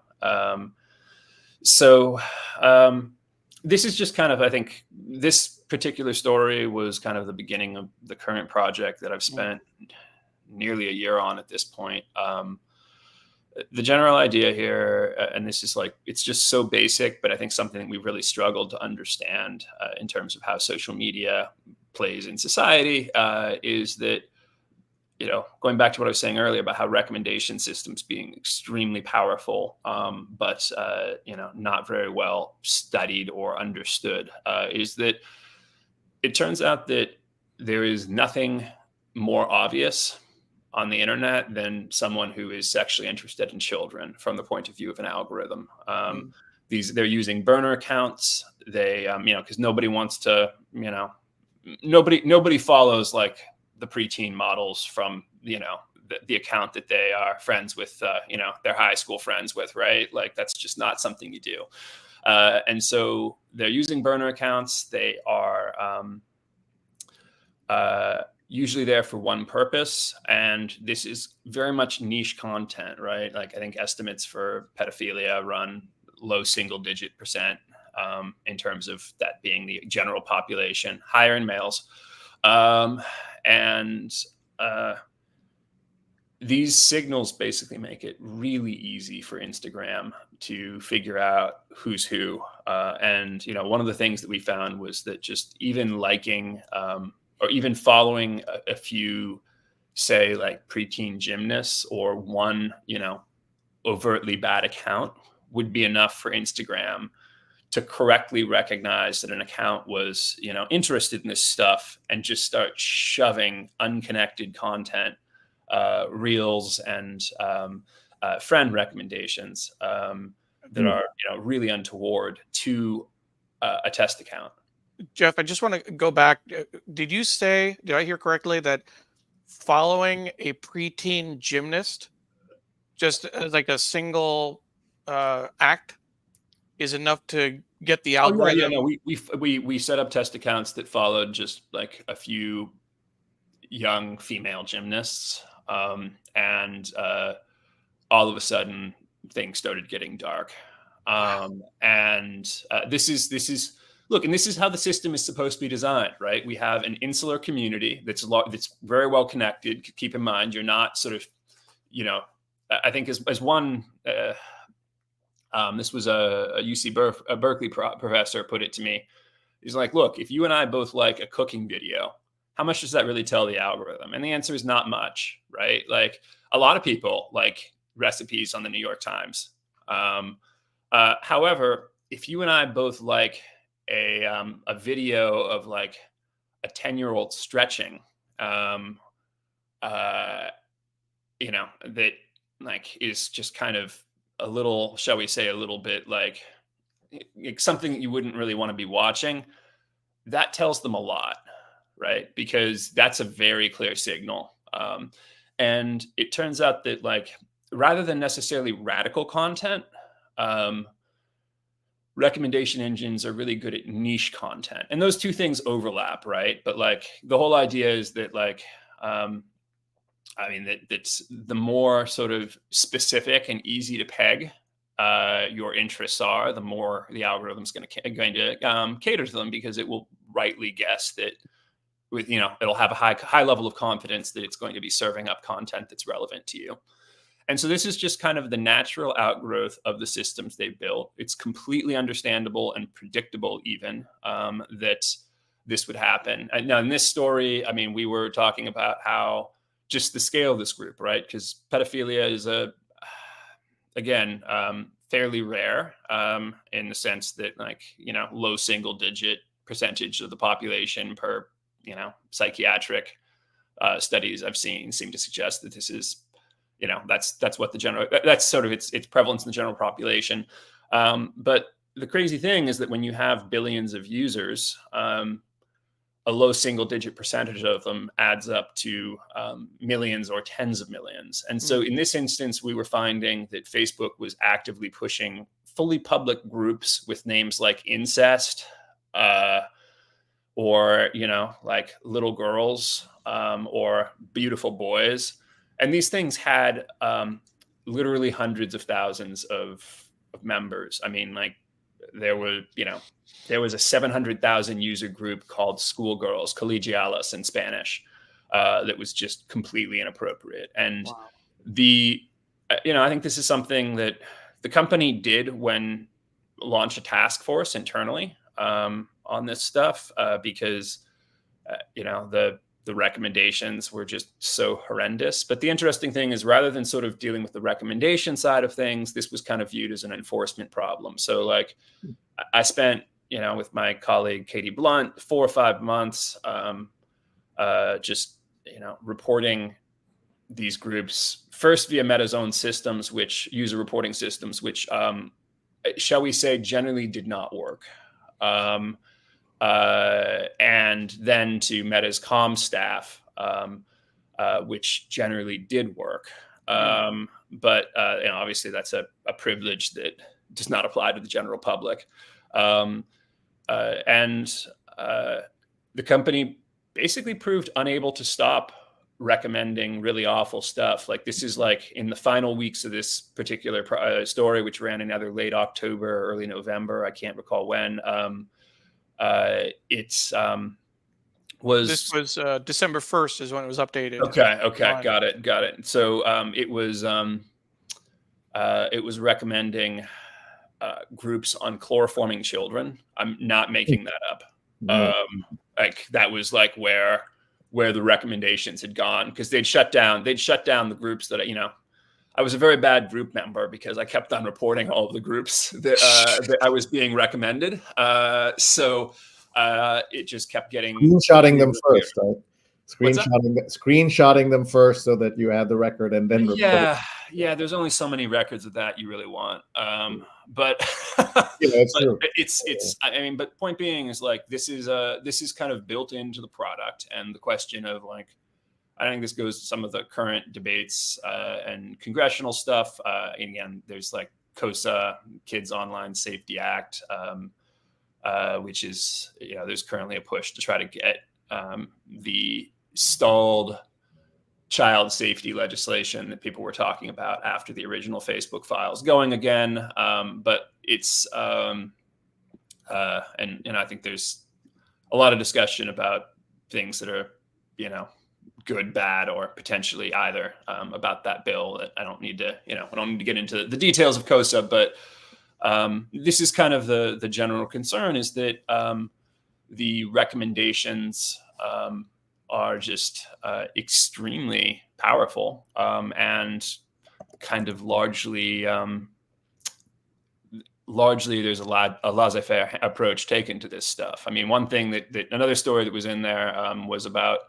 This is just kind of, I think this particular story was kind of the beginning of the current project that I've spent nearly a year on at this point. The general idea here, and this is it's just so basic, but I think something that we've really struggled to understand in terms of how social media plays in society, is that, going back to what I was saying earlier about how recommendation systems being extremely powerful, but not very well studied or understood, is that it turns out that there is nothing more obvious on the internet than someone who is sexually interested in children from the point of view of an algorithm. They're using burner accounts. They, because nobody wants to, nobody follows the preteen models from, the account that they are friends with, their high school friends with, right? That's just not something you do. And so they're using burner accounts. They are, usually there for one purpose. And this is very much niche content, right? Like I think estimates for pedophilia run low single-digit percent in terms of that being the general population, higher in males. These signals basically make it really easy for Instagram to figure out who's who. And, one of the things that we found was that just even liking or even following a few, say, like preteen gymnasts or one, overtly bad account would be enough for Instagram to correctly recognize that an account was, interested in this stuff and just start shoving unconnected content, reels and friend recommendations that are really untoward to a test account. Jeff, I just want to go back. Did I hear correctly that following a preteen gymnast, just as like a single act, is enough to get the algorithm? Oh, yeah, no, we set up test accounts that followed just like a few young female gymnasts. And all of a sudden things started getting dark. This is how the system is supposed to be designed, right? We have an insular community that's very well connected. Keep in mind, you're not sort of, I think as one, this was a UC Berkeley professor put it to me. He's like, look, if you and I both like a cooking video, how much does that really tell the algorithm? And the answer is not much, right? Like a lot of people like recipes on the New York Times. However, if you and I both like a video of like a 10-year-old stretching, that like is just kind of a little, shall we say, a little bit like something that you wouldn't really want to be watching, that tells them a lot. Right? Because that's a very clear signal. And it turns out that like, rather than necessarily radical content, recommendation engines are really good at niche content. And those two things overlap, right? But like the whole idea is that like, that's the more sort of specific and easy to peg your interests are, the more the algorithm's going to cater to them, because it will rightly guess that it'll have a high level of confidence that it's going to be serving up content that's relevant to you. And so this is just kind of the natural outgrowth of the systems they built. It's completely understandable and predictable even that this would happen. Now in this story, we were talking about how just the scale of this group, right? Because pedophilia is fairly rare in the sense that low single digit percentage of the population per psychiatric studies I've seen seem to suggest that this is, that's what that's sort of its prevalence in the general population. But the crazy thing is that when you have billions of users, a low single digit percentage of them adds up to millions or tens of millions. And so in this instance, we were finding that Facebook was actively pushing fully public groups with names like incest, or, like little girls, or beautiful boys. And these things had literally hundreds of thousands of members. There was a 700,000 user group called Schoolgirls, Colegialas in Spanish, that was just completely inappropriate. And wow. I think this is something that the company did when launch a task force internally on this stuff, because the recommendations were just so horrendous. But the interesting thing is, rather than sort of dealing with the recommendation side of things, this was kind of viewed as an enforcement problem. So like I spent, with my colleague, Katie Blunt, 4 or 5 months, just, reporting these groups first via Meta's own systems, which user reporting systems, which, shall we say, generally did not work. And then to Meta's comm staff, which generally did work. But obviously that's a privilege that does not apply to the general public. And the company basically proved unable to stop recommending really awful stuff. Like this is like in the final weeks of this particular story, which ran in either late October or early November. I can't recall when. This was December 1st is when it was updated. Okay, got it. So it was recommending groups on chloroforming children. I'm not making that up. Like that was like where the recommendations had gone, because they'd shut down the groups that, I was a very bad group member because I kept on reporting all of the groups that I was being recommended. So it just kept getting screenshotting them first, right? Screenshotting them first so that you had the record, and then yeah. There's only so many records of that you really want. But it's true. I mean, but point being is like this is kind of built into the product, and the question of like, I think this goes to some of the current debates and congressional stuff. Again, there's like COSA, Kids Online Safety Act, which is, there's currently a push to try to get the stalled child safety legislation that people were talking about after the original Facebook files going again. But it's, and I think there's a lot of discussion about things that are, good, bad, or potentially either about that bill. That I don't need to get into the details of COSA, but this is kind of the general concern, is that the recommendations are just extremely powerful and kind of largely there's a laissez-faire approach taken to this stuff. I mean, one thing that another story that was in there was about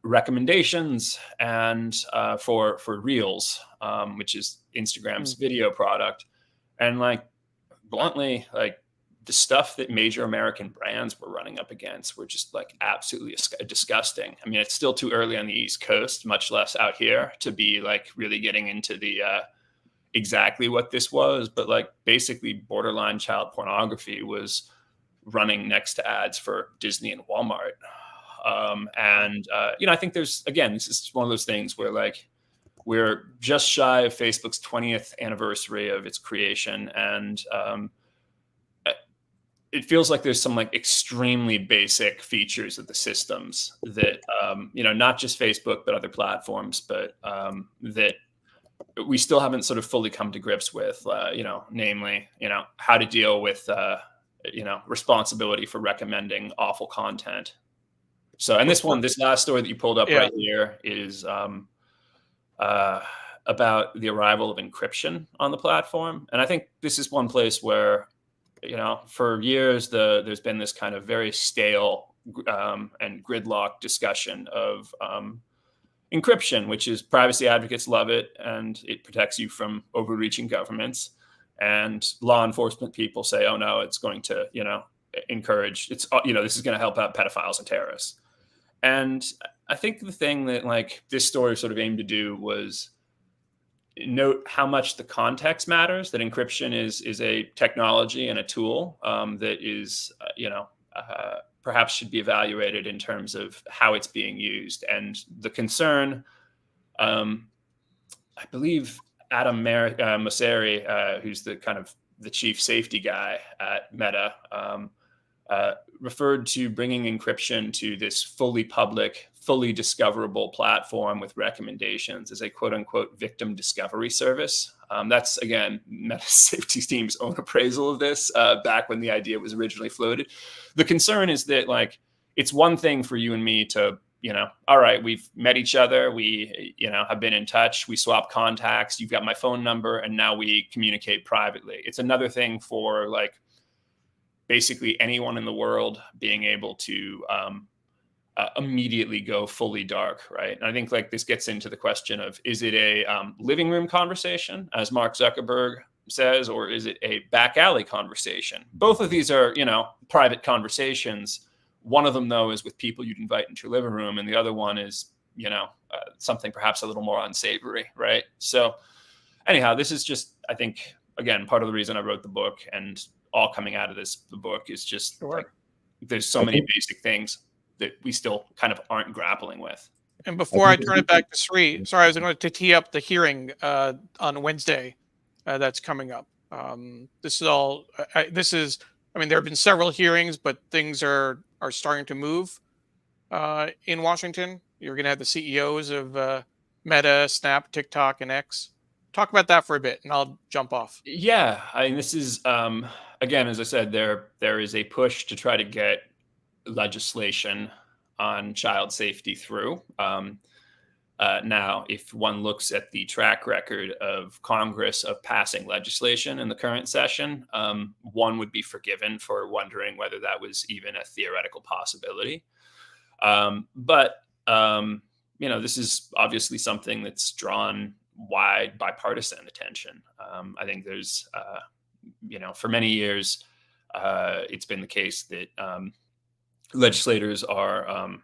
recommendations and for Reels, which is Instagram's video product. And like bluntly, like the stuff that major American brands were running up against were just like absolutely disgusting. I mean, it's still too early on the East Coast, much less out here, to be like really getting into the exactly what this was. But like basically borderline child pornography was running next to ads for Disney and Walmart. I think this is one of those things where like we're just shy of Facebook's 20th anniversary of its creation. And it feels like there's some like extremely basic features of the systems that, not just Facebook, but other platforms, but that we still haven't sort of fully come to grips with, namely, how to deal with, responsibility for recommending awful content. So, and this last story that you pulled up right here is about the arrival of encryption on the platform. And I think this is one place where, for years, there's been this kind of very stale and gridlock discussion of encryption, which is privacy advocates love it, and it protects you from overreaching governments. And law enforcement people say, oh no, it's going to, encourage, this is going to help out pedophiles and terrorists. And I think the thing that like this story sort of aimed to do was note how much the context matters, that encryption is a technology and a tool that is, perhaps should be evaluated in terms of how it's being used. And the concern, I believe Adam Mosseri, who's the kind of the chief safety guy at Meta, referred to bringing encryption to this fully public, fully discoverable platform with recommendations as a quote unquote victim discovery service. That's, again, Meta safety team's own appraisal of this back when the idea was originally floated. The concern is that like, it's one thing for you and me to, all right, we've met each other. We, have been in touch. We swap contacts. You've got my phone number, and now we communicate privately. It's another thing for like basically anyone in the world being able to immediately go fully dark, right? And I think like this gets into the question of, is it a living room conversation, as Mark Zuckerberg says, or is it a back alley conversation? Both of these are, private conversations. One of them, though, is with people you'd invite into your living room, and the other one is, something perhaps a little more unsavory, right? So anyhow, this is just, I think, again, part of the reason I wrote the book, and all coming out of the book is just like, there's so many basic things we still kind of aren't grappling with. And before I turn it back to Sree, sorry, I was going to tee up the hearing on Wednesday that's coming up. This is all. I mean, there have been several hearings, but things are starting to move in Washington. You're going to have the CEOs of Meta, Snap, TikTok, and X. Talk about that for a bit, and I'll jump off. Yeah, I mean, this is again, as I said, there is a push to try to get legislation on child safety through. Now, if one looks at the track record of Congress of passing legislation in the current session, one would be forgiven for wondering whether that was even a theoretical possibility. But this is obviously something that's drawn wide bipartisan attention. I think there's, for many years, it's been the case that legislators are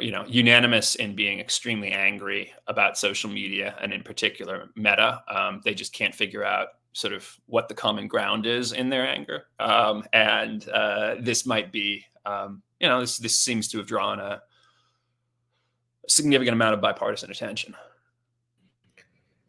unanimous in being extremely angry about social media, and in particular Meta. They just can't figure out sort of what the common ground is in their anger. And this might be, this seems to have drawn a significant amount of bipartisan attention.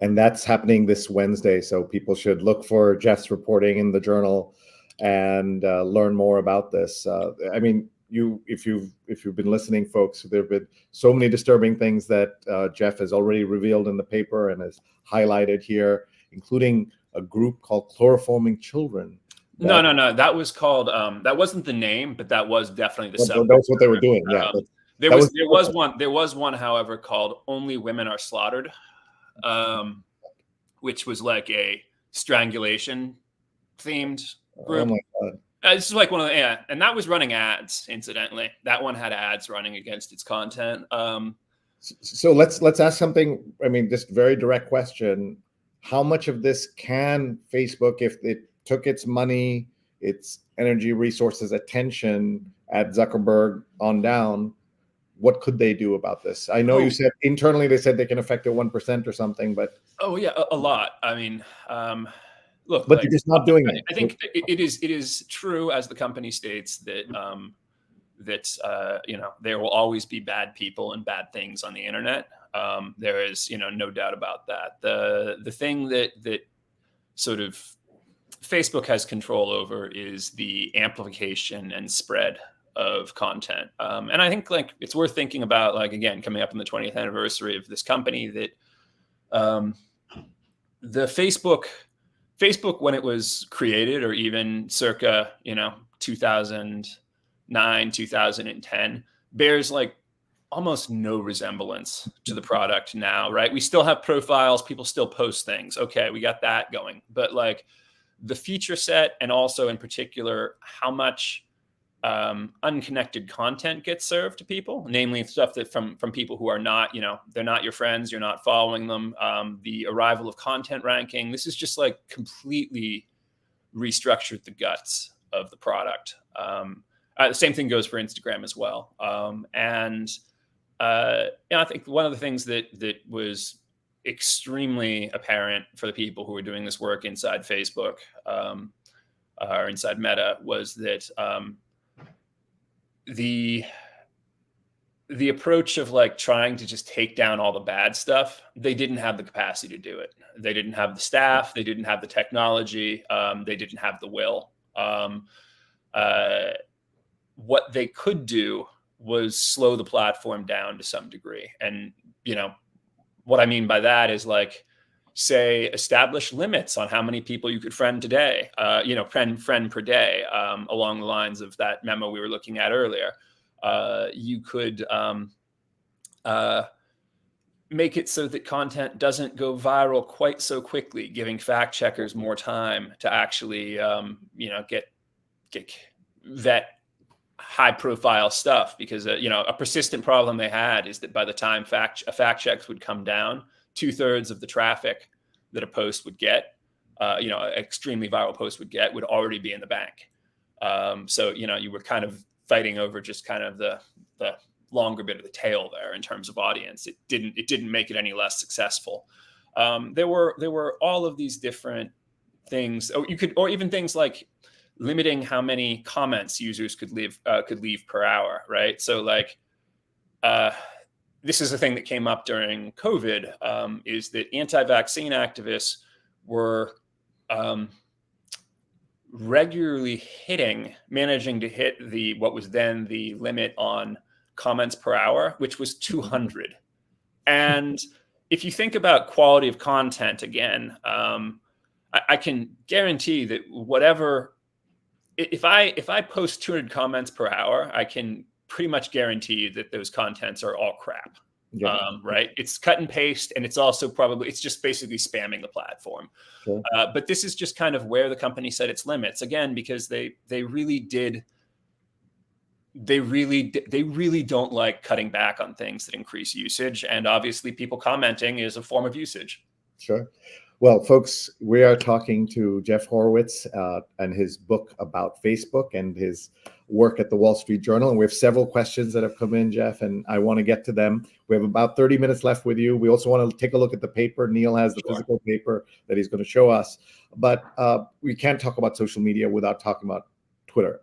And that's happening this Wednesday. So people should look for Jeff's reporting in the Journal and learn more about this. I mean, if you've been listening, folks, there have been so many disturbing things that Jeff has already revealed in the paper and has highlighted here, including a group called Chloroforming Children. No. That was called. That wasn't the name, but that was definitely the subject. That's what they were doing. Yeah. There was one, however, called "Only Women Are Slaughtered," which was like a strangulation themed group. Oh my God. This is like one of the, and that was running ads, incidentally. That one had ads running against its content. So let's ask something. I mean, just very direct question. How much of this can Facebook, if it took its money, its energy, resources, attention at Zuckerberg on down, what could they do about this? I know you said internally they said they can affect it 1% or something, but a lot. I mean, look, but they're just not doing it. I think it is true, as the company states, that there will always be bad people and bad things on the internet. There is no doubt about that. The thing that sort of Facebook has control over is the amplification and spread of content. And I think it's worth thinking about, again, coming up on the 20th anniversary of this company, that the Facebook, when it was created, or even circa, 2009, 2010, bears almost no resemblance to the product now, right? We still have profiles, people still post things. Okay, we got that going. But the feature set, and also in particular, how much unconnected content gets served to people, namely stuff that from people who are not, they're not your friends, you're not following them. The arrival of content ranking, this is just completely restructured the guts of the product. The same thing goes for Instagram as well. I think one of the things that was extremely apparent for the people who were doing this work inside Facebook or inside Meta was that the approach of trying to just take down all the bad stuff, they didn't have the capacity to do it. They didn't have the staff, they didn't have the technology, they didn't have the will. What they could do was slow the platform down to some degree. And, what I mean by that is say, establish limits on how many people you could friend today, friend per day, along the lines of that memo we were looking at earlier. You could make it so that content doesn't go viral quite so quickly, giving fact checkers more time to actually, vet high profile stuff, because, a persistent problem they had is that by the time fact checks would come down, 2/3 of the traffic that a post would get, an extremely viral post would get, would already be in the bank. So, you were kind of fighting over just kind of the longer bit of the tail there in terms of audience. It didn't make it any less successful. There were all of these different things. Or even things like limiting how many comments users could leave per hour, right? So like, this is a thing that came up during COVID, is that anti-vaccine activists were regularly managing to hit what was then the limit on comments per hour, which was 200. And if you think about quality of content again, I can guarantee that if I post 200 comments per hour, I can pretty much guarantee that those contents are all crap. Yeah. Right? It's cut and paste, and it's also it's just basically spamming the platform. Sure. But this is just kind of where the company set its limits, again, because they really don't like cutting back on things that increase usage. And obviously people commenting is a form of usage. Sure. Well, folks, we are talking to Jeff Horwitz and his book about Facebook and his work at the Wall Street Journal. And we have several questions that have come in, Jeff, and I want to get to them. We have about 30 minutes left with you. We also want to take a look at the paper. Neil has the physical paper that he's going to show us. But we can't talk about social media without talking about Twitter,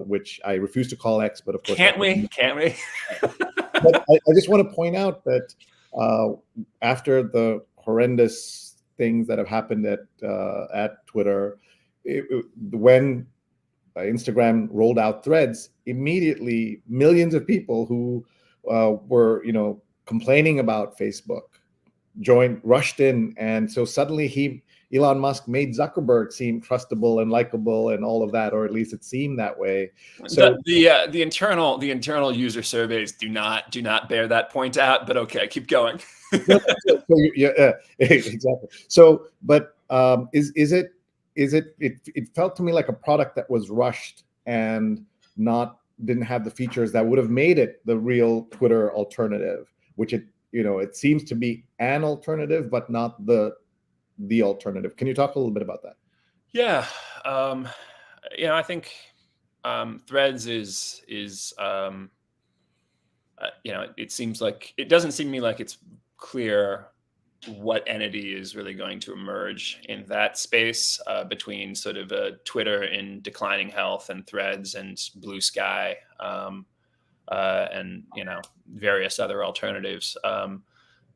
which I refuse to call X, but of course. Can't we? But I just want to point out that after the horrendous things that have happened at Twitter, when Instagram rolled out Threads, immediately millions of people who were complaining about Facebook rushed in, and so suddenly Elon Musk made Zuckerberg seem trustable and likable and all of that, or at least it seemed that way. So the internal user surveys do not bear that point out. But okay, keep going. Yeah, exactly. So, but it felt to me like a product that was rushed and didn't have the features that would have made it the real Twitter alternative, which it seems to be an alternative, but not the alternative. Can you talk a little bit about that? Yeah. I think Threads is it doesn't seem to me like it's clear what entity is really going to emerge in that space between sort of Twitter in declining health and Threads and Blue Sky and various other alternatives.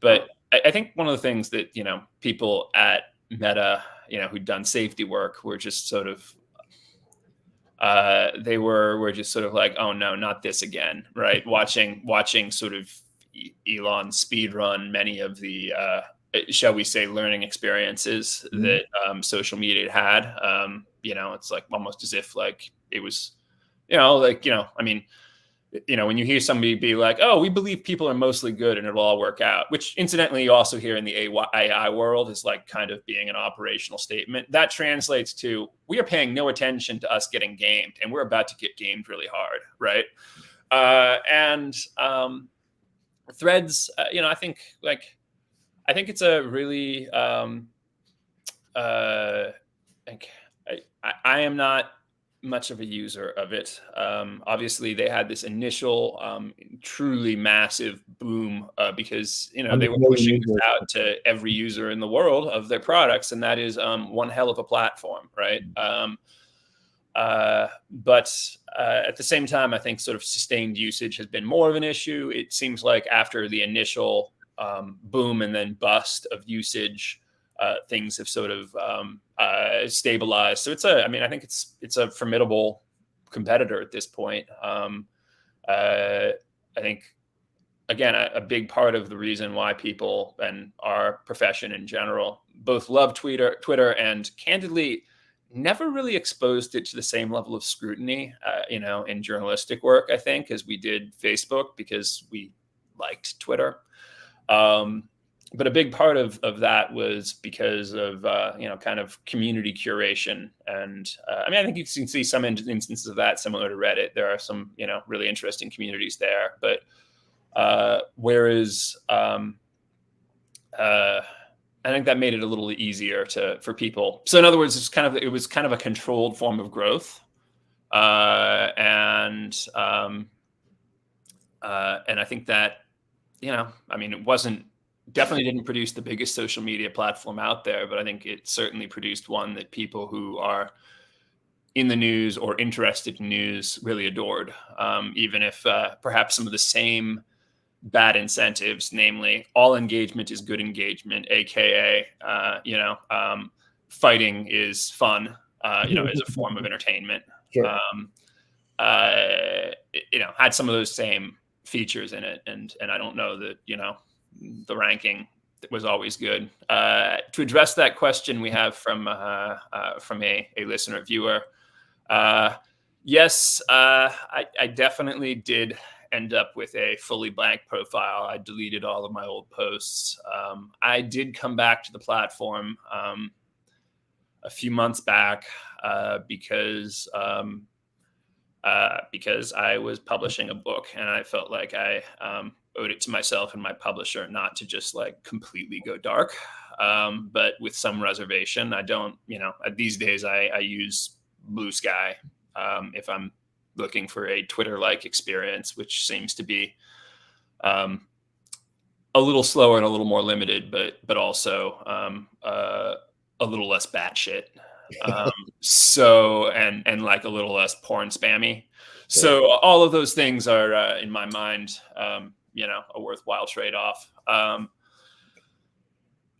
But I think one of the things that people at Meta who'd done safety work were just sort of they were just sort of like, oh no, not this again, right? Watching sort of Elon speed run many of the shall we say learning experiences that social media had. It's like almost as if like it was when you hear somebody be like, oh, we believe people are mostly good and it'll all work out, which incidentally you also hear in the AI world is like kind of being an operational statement. That translates to, we are paying no attention to us getting gamed, and we're about to get gamed really hard, right? Threads, I think it's a really, I am not much of a user of it. Obviously they had this initial truly massive boom because they were pushing this out to every user in the world of their products, and that is one hell of a platform, right? But at the same time, I think sort of sustained usage has been more of an issue. It seems like after the initial boom and then bust of usage, things have sort of stabilized. So I think it's a formidable competitor at this point. I think, again, a big part of the reason why people and our profession in general both love Twitter and candidly never really exposed it to the same level of scrutiny, in journalistic work, I think, as we did Facebook, because we liked Twitter. But a big part of that was because of, kind of community curation. And I think you can see some instances of that similar to Reddit. There are some, really interesting communities there. But whereas I think that made it a little easier for people. So in other words, it was kind of a controlled form of growth. And I think that, it definitely didn't produce the biggest social media platform out there, but I think it certainly produced one that people who are in the news or interested in news really adored, even if perhaps some of the same bad incentives, namely all engagement is good engagement, aka fighting is fun, as a form of entertainment. Sure. Had some of those same features in it, and I don't know that the ranking was always good. To address that question, we have from a listener viewer. Yes, I definitely did end up with a fully blank profile. I deleted all of my old posts. I did come back to the platform a few months back because I was publishing a book, and I felt like I owed it to myself and my publisher not to just like completely go dark, but with some reservation. I don't, these days I use Blue Sky if I'm looking for a Twitter-like experience, which seems to be a little slower and a little more limited, but also a little less batshit. And like a little less porn spammy. So all of those things are in my mind, a worthwhile trade-off.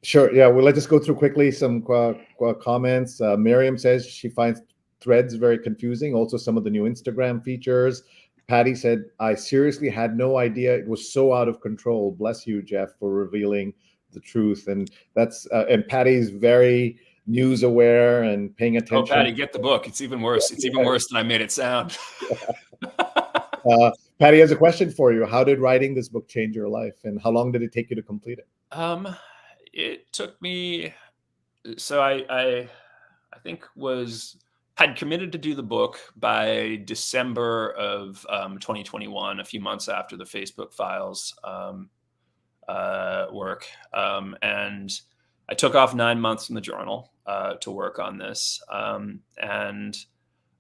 Sure. Yeah. Well, let's just go through quickly some comments. Miriam says she finds Threads very confusing. Also, some of the new Instagram features. Patty said, I seriously had no idea it was so out of control. Bless you, Jeff, for revealing the truth. And that's and Patty's very news aware and paying attention. Oh, Patty, get the book. It's even worse. It's even worse than I made it sound. Patty has a question for you. How did writing this book change your life, and how long did it take you to complete it? It took me. So I think had committed to do the book by December of 2021, a few months after the Facebook files work, and I took off 9 months from the journal to work on this. And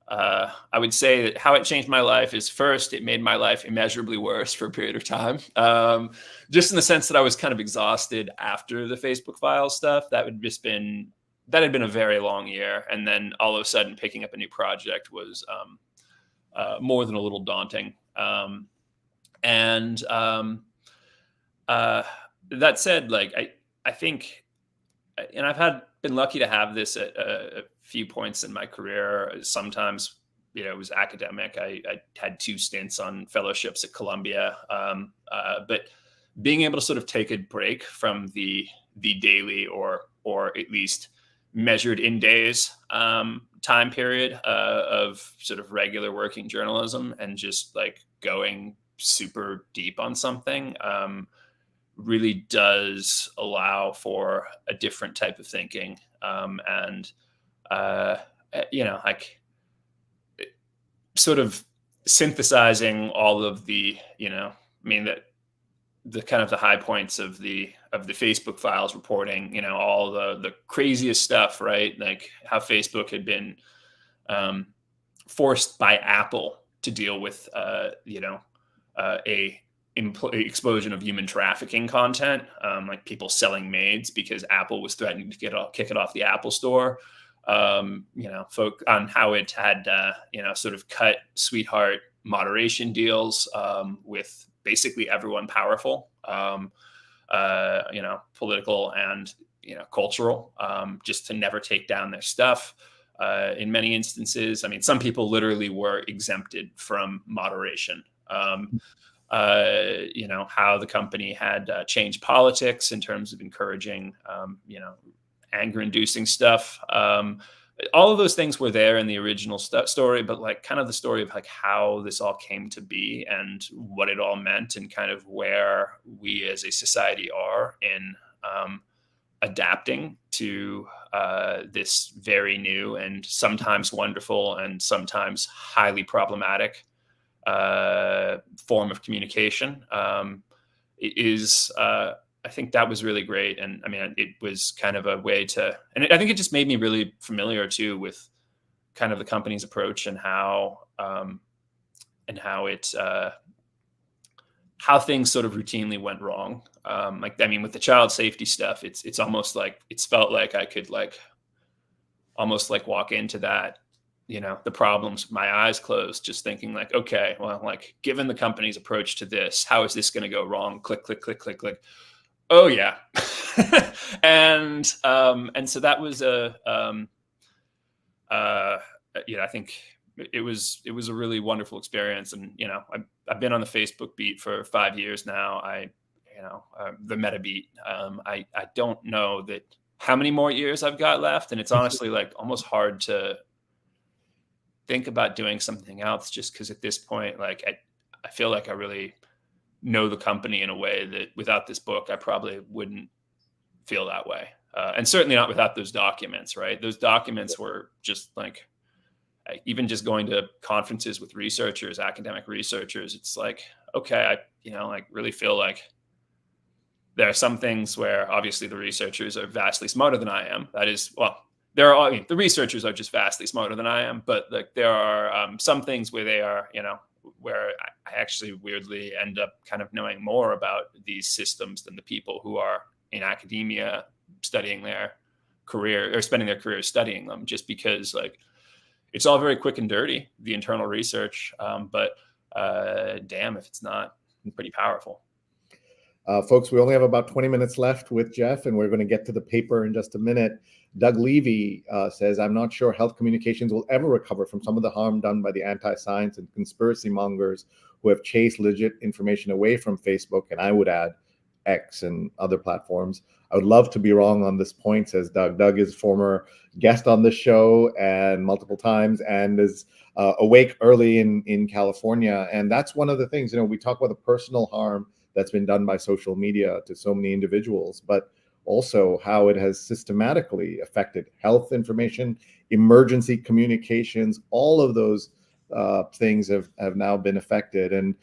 I would say that how it changed my life is, first, it made my life immeasurably worse for a period of time. Just in the sense that I was kind of exhausted after the Facebook files stuff. That had been a very long year. And then all of a sudden picking up a new project was more than a little daunting. That said, like, I think, and I've been lucky to have this at a few points in my career. Sometimes, it was academic. I had 2 stints on fellowships at Columbia. But being able to sort of take a break from the daily or at least measured in days time period of sort of regular working journalism and just like going super deep on something really does allow for a different type of thinking. Like sort of synthesizing all of the, that the kind of the high points of the Facebook files reporting, all the craziest stuff, right? Like how Facebook had been forced by Apple to deal with, a explosion of human trafficking content, like people selling maids because Apple was threatening to kick it off the Apple Store. Folk on how it had, sort of cut sweetheart moderation deals with basically everyone powerful, political and, cultural, just to never take down their stuff. In many instances, I mean, some people literally were exempted from moderation. How the company had changed politics in terms of encouraging, anger-inducing stuff. All of those things were there in the original story, but like kind of the story of like how this all came to be and what it all meant and kind of where we as a society are in adapting to this very new and sometimes wonderful and sometimes highly problematic form of communication. I think that was really great. And I mean, it was kind of a way to, and I think it just made me really familiar too with kind of the company's approach and how things sort of routinely went wrong. With the child safety stuff, it's almost like, it's felt like I could like almost like walk into that you know, the problems with my eyes closed, just thinking like, okay, well, like given the company's approach to this, how is this going to go wrong? Click, click, click, click, click. Oh yeah. And so that was you know, I think it was a really wonderful experience. And, you know, I've been on the Facebook beat for 5 years now. You know, the meta beat. I don't know that how many more years I've got left. And it's honestly like almost hard to think about doing something else, just because at this point, like I feel like I really know the company in a way that without this book, I probably wouldn't feel that way. And certainly not without those documents, right? Those documents were just like, even just going to conferences with researchers, academic researchers, it's like, okay, I, you know, like really feel like there are some things where obviously the researchers are vastly smarter than I am. That is, well, there are, I mean, the researchers are just vastly smarter than I am, but like there are some things where they are, you know, where I actually weirdly end up kind of knowing more about these systems than the people who are in academia studying their career or spending their careers studying them, just because like it's all very quick and dirty, the internal research. But damn if it's not pretty powerful. Folks, we only have about 20 minutes left with Jeff, and we're going to get to the paper in just a minute. Doug Levy says, I'm not sure health communications will ever recover from some of the harm done by the anti-science and conspiracy mongers who have chased legit information away from Facebook, and I would add X and other platforms. I would love to be wrong on this point, says Doug. Doug is former guest on this show and multiple times, and is awake early in California. And that's one of the things, you know, we talk about the personal harm that's been done by social media to so many individuals, but also how it has systematically affected health information, emergency communications. All of those things have now been affected. And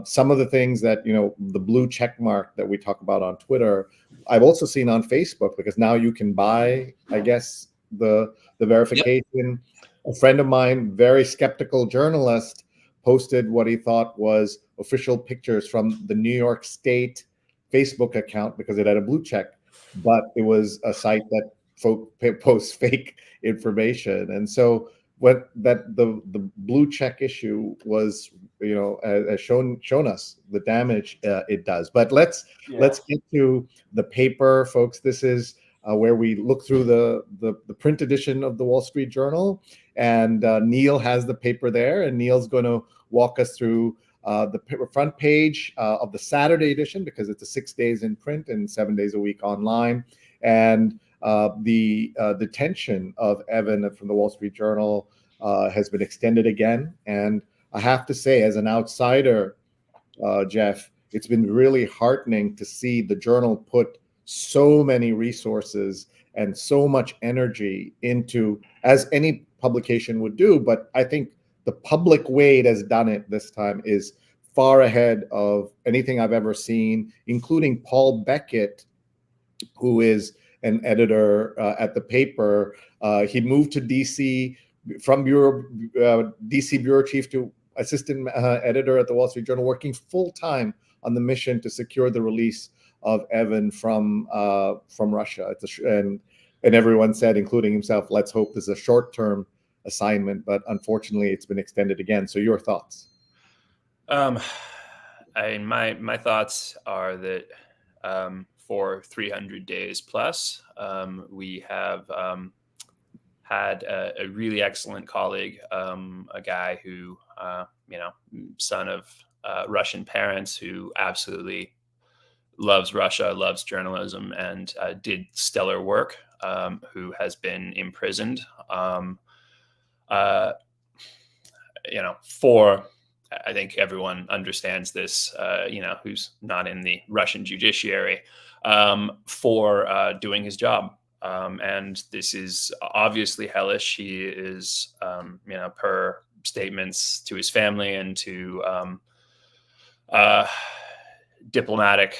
some of the things that, you know, the blue check mark that we talk about on Twitter, I've also seen on Facebook, because now you can buy, I guess, the verification. Yep. A friend of mine, very skeptical journalist, posted what he thought was official pictures from the New York State Facebook account because it had a blue check, but it was a site that posts fake information. And so what that the blue check issue was, you know, has shown us the damage it does. But let's get to the paper, folks. This is where we look through the print edition of the Wall Street Journal, and Neil has the paper there, and Neil's going to walk us through the front page of the Saturday edition, because it's a 6 days in print and 7 days a week online, and the detention of Evan from the Wall Street Journal has been extended again. And I have to say, as an outsider, Jeff, it's been really heartening to see the Journal put so many resources and so much energy into, as any publication would do. But I think the public way it has done it this time is far ahead of anything I've ever seen, including Paul Beckett, who is an editor at the paper. He moved to DC from DC bureau chief to assistant editor at the Wall Street Journal, working full time on the mission to secure the release of Evan from Russia. And everyone said, including himself, let's hope this is a short-term assignment, but unfortunately it's been extended again. So your thoughts? My thoughts are that for 300 days plus, we have had a really excellent colleague, a guy who, you know, son of Russian parents, who absolutely loves Russia, loves journalism, and did stellar work, who has been imprisoned, you know, for, I think everyone understands this, you know, who's not in the Russian judiciary, for doing his job. And this is obviously hellish. He is, you know, per statements to his family and to diplomatic,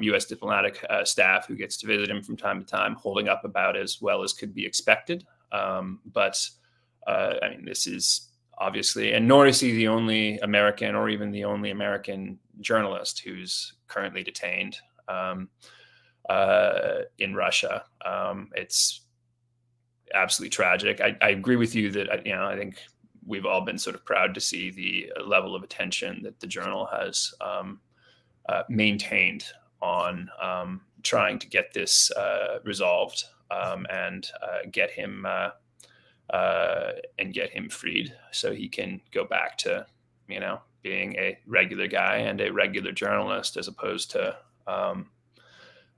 U.S. diplomatic staff who gets to visit him from time to time, holding up about as well as could be expected. But I mean, this is obviously, and nor is he the only American or even the only American journalist who's currently detained in Russia. It's absolutely tragic. I agree with you that, I think we've all been sort of proud to see the level of attention that the Journal has maintained on trying to get this resolved and get him freed, so he can go back to being a regular guy and a regular journalist, as opposed to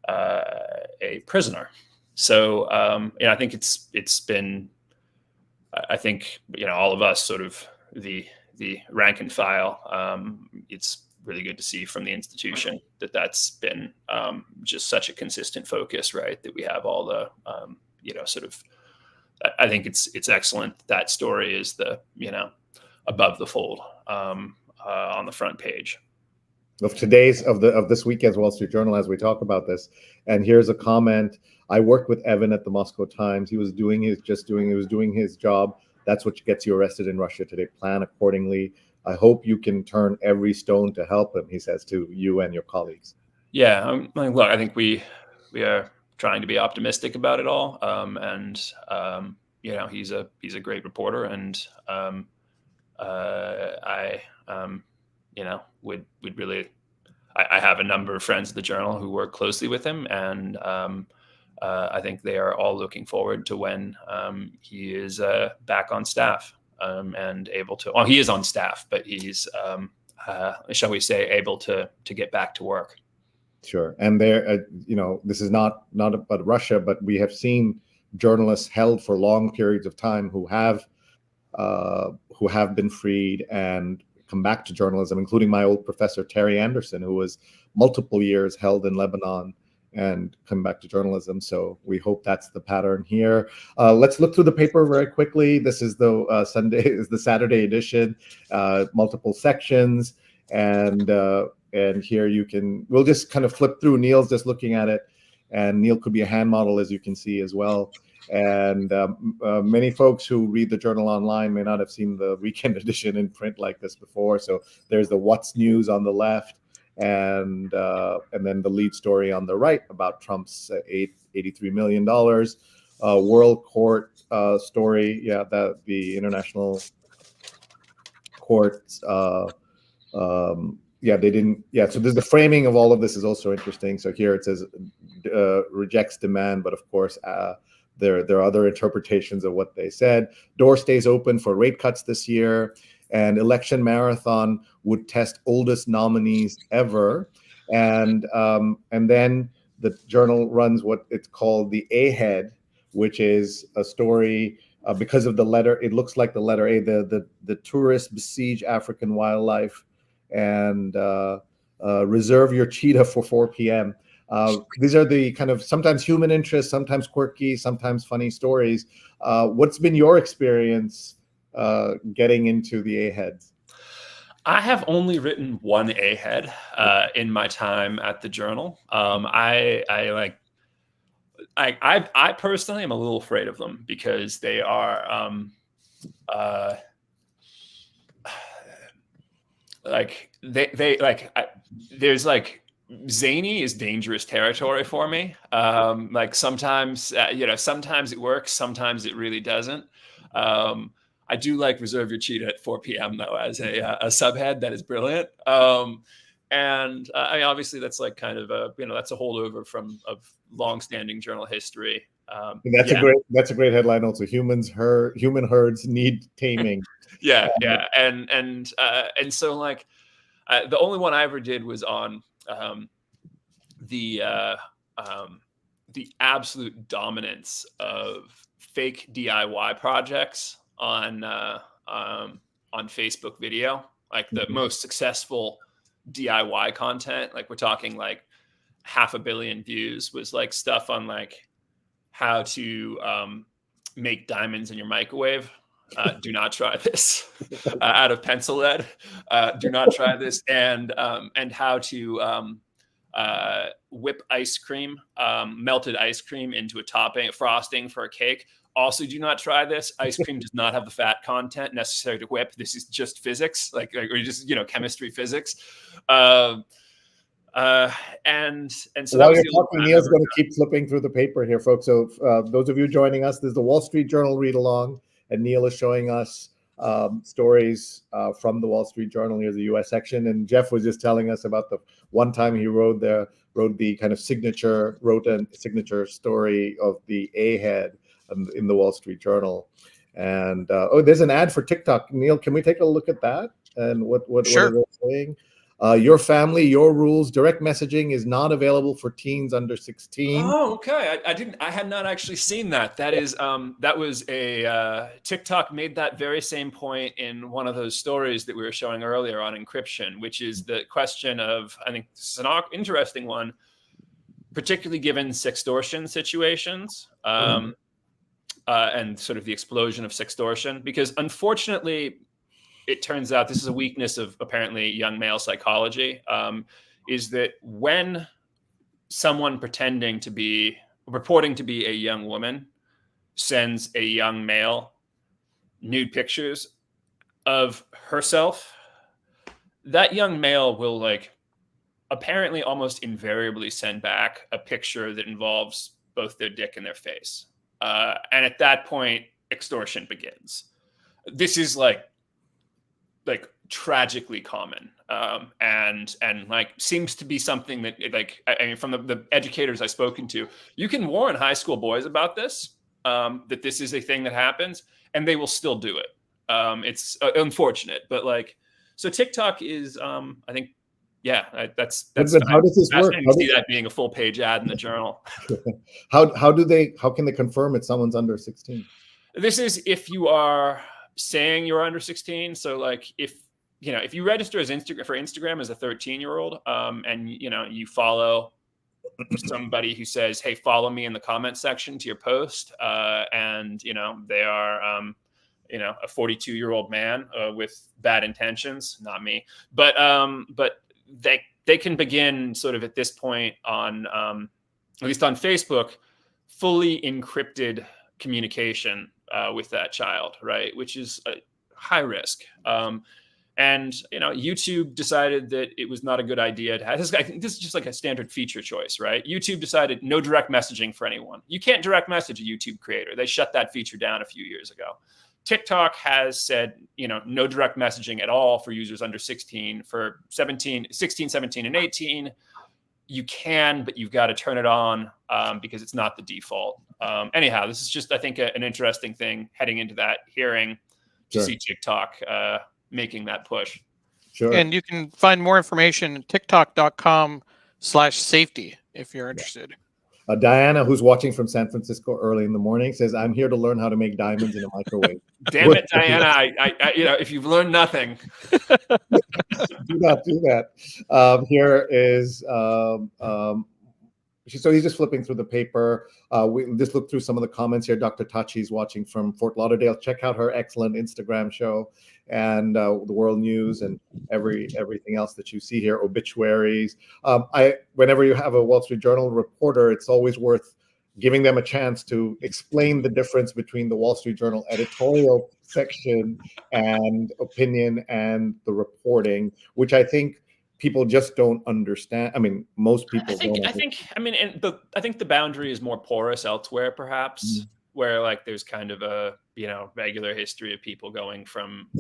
a prisoner. So I think it's been, I think all of us, sort of the rank and file, it's really good to see from the institution that's been just such a consistent focus, right? That we have all the sort of, I think it's excellent. That story is the above the fold on the front page of this weekend's Wall Street Journal as we talk about this. And here's a comment. I worked with Evan at the Moscow Times. He was doing his job. That's what gets you arrested in Russia today. Plan accordingly. I hope you can turn every stone to help him, he says to you and your colleagues. Yeah, look, I think we are trying to be optimistic about it all. And he's a great reporter, and I would really, I have a number of friends at the Journal who work closely with him, and I think they are all looking forward to when he is back on staff and able to. Well, he is on staff, but he's, shall we say, able to get back to work. Sure, and there, this is not about Russia, but we have seen journalists held for long periods of time who have been freed and come back to journalism, including my old professor Terry Anderson, who was multiple years held in Lebanon and come back to journalism. So we hope that's the pattern here. Let's look through the paper very quickly. This is the Saturday edition, multiple sections, and here we'll just kind of flip through. Neil's just looking at it, and Neil could be a hand model, as you can see as well. And many folks who read the Journal online may not have seen the weekend edition in print like this before. So there's the What's News on the left, and then the lead story on the right about Trump's $83 million World Court story. Yeah, that the international courts. Yeah, they didn't. Yeah, so there's the framing of all of this is also interesting. So here it says rejects demand, but of course. There are other interpretations of what they said. Door stays open for rate cuts this year, and election marathon would test oldest nominees ever. And then the Journal runs what it's called the A-head, which is a story because of the letter. It looks like the letter A. The tourists besiege African wildlife and reserve your cheetah for 4 p.m. These are the kind of sometimes human interest, sometimes quirky, sometimes funny stories. What's been your experience getting into the A-heads? I have only written one A-head in my time at the Journal. I personally am a little afraid of them because they are there's zany is dangerous territory for me. Sometimes, sometimes it works, sometimes it really doesn't. I do like reserve your cheetah at 4 p.m. though, as a subhead. That is brilliant. And obviously that's like kind of that's a holdover of longstanding Journal history. That's a great headline. Also, human herds need taming. Yeah. And so the only one I ever did was on the absolute dominance of fake DIY projects on Facebook video, like the most successful DIY content. Like we're talking like 500 million views was like stuff on like how to make diamonds in your microwave. Do not try this. Out of pencil lead. Do not try this. And how to whip ice cream, melted ice cream into a frosting for a cake. Also, do not try this. Ice cream does not have the fat content necessary to whip. This is just physics, or just chemistry, physics. And so while you're talking, Neil's going to keep flipping through the paper here, folks. So those of you joining us, this is the Wall Street Journal read along, and Neil is showing us stories from the Wall Street Journal. Here's the U.S. section, and Jeff was just telling us about the one time he wrote the kind of signature story of the A-head in the Wall Street Journal. And there's an ad for TikTok. Neil, can we take a look at that? And what Sure. are they saying? Your family, your rules. Direct messaging is not available for teens under 16. Oh, okay. I had not actually seen that. That is that was a TikTok made that very same point in one of those stories that we were showing earlier on encryption, which is the question of, I think this is an interesting one, particularly given sextortion situations and sort of the explosion of sextortion, because unfortunately, it turns out this is a weakness of apparently young male psychology, is that when someone reporting to be a young woman sends a young male nude pictures of herself, that young male will apparently almost invariably send back a picture that involves both their dick and their face. And at that point, extortion begins. This is like tragically common, and seems to be something that I mean, from the educators I've spoken to, you can warn high school boys about this, that this is a thing that happens, and they will still do it. It's unfortunate, but so TikTok is, I think, yeah, that's how does this work? How see that being a full page ad in the Journal. How can they confirm if someone's under 16? This is if you are saying you're under 16. So if you register as for Instagram as a 13-year-old, and you follow somebody who says, hey, follow me in the comment section to your post, and they are a 42-year-old man with bad intentions, not me, but they can begin sort of at this point on at least on Facebook, fully encrypted communication with that child, right? Which is a high risk. And YouTube decided that it was not a good idea to have this. I think this is just like a standard feature choice, right? YouTube decided no direct messaging for anyone. You can't direct message a YouTube creator. They shut that feature down a few years ago. TikTok has said, no direct messaging at all for users under 16. For 16, 17, and 18, you can, but you've got to turn it on because it's not the default. Anyhow, this is just, I think, an interesting thing heading into that hearing to see TikTok making that push. Sure. And you can find more information at tiktok.com/safety if you're interested. Diana, who's watching from San Francisco early in the morning, says, I'm here to learn how to make diamonds in a microwave. Damn it, Diana. I if you've learned nothing. Do not do that. Here is, so he's just flipping through the paper. We just looked through some of the comments here. Dr. Tachi's watching from Fort Lauderdale. Check out her excellent Instagram show and the world news and everything else that you see here, obituaries. Whenever you have a Wall Street Journal reporter, it's always worth giving them a chance to explain the difference between the Wall Street Journal editorial section and opinion and the reporting, which I think people just don't understand. I mean, most people don't. I think the boundary is more porous elsewhere, perhaps, where there's kind of a regular history of people going from,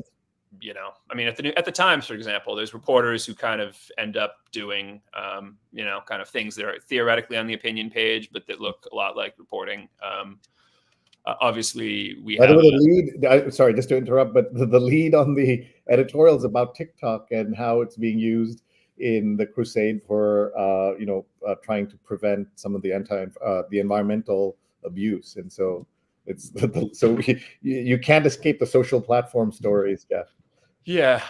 at the Times, for example, there's reporters who kind of end up doing, kind of things that are theoretically on the opinion page, but that look a lot like reporting. Obviously, we have the lead. Sorry, just to interrupt, but the lead on the editorials about TikTok and how it's being used in the crusade for trying to prevent some of the the environmental abuse, and so it's you can't escape the social platform stories, Jeff. Yeah,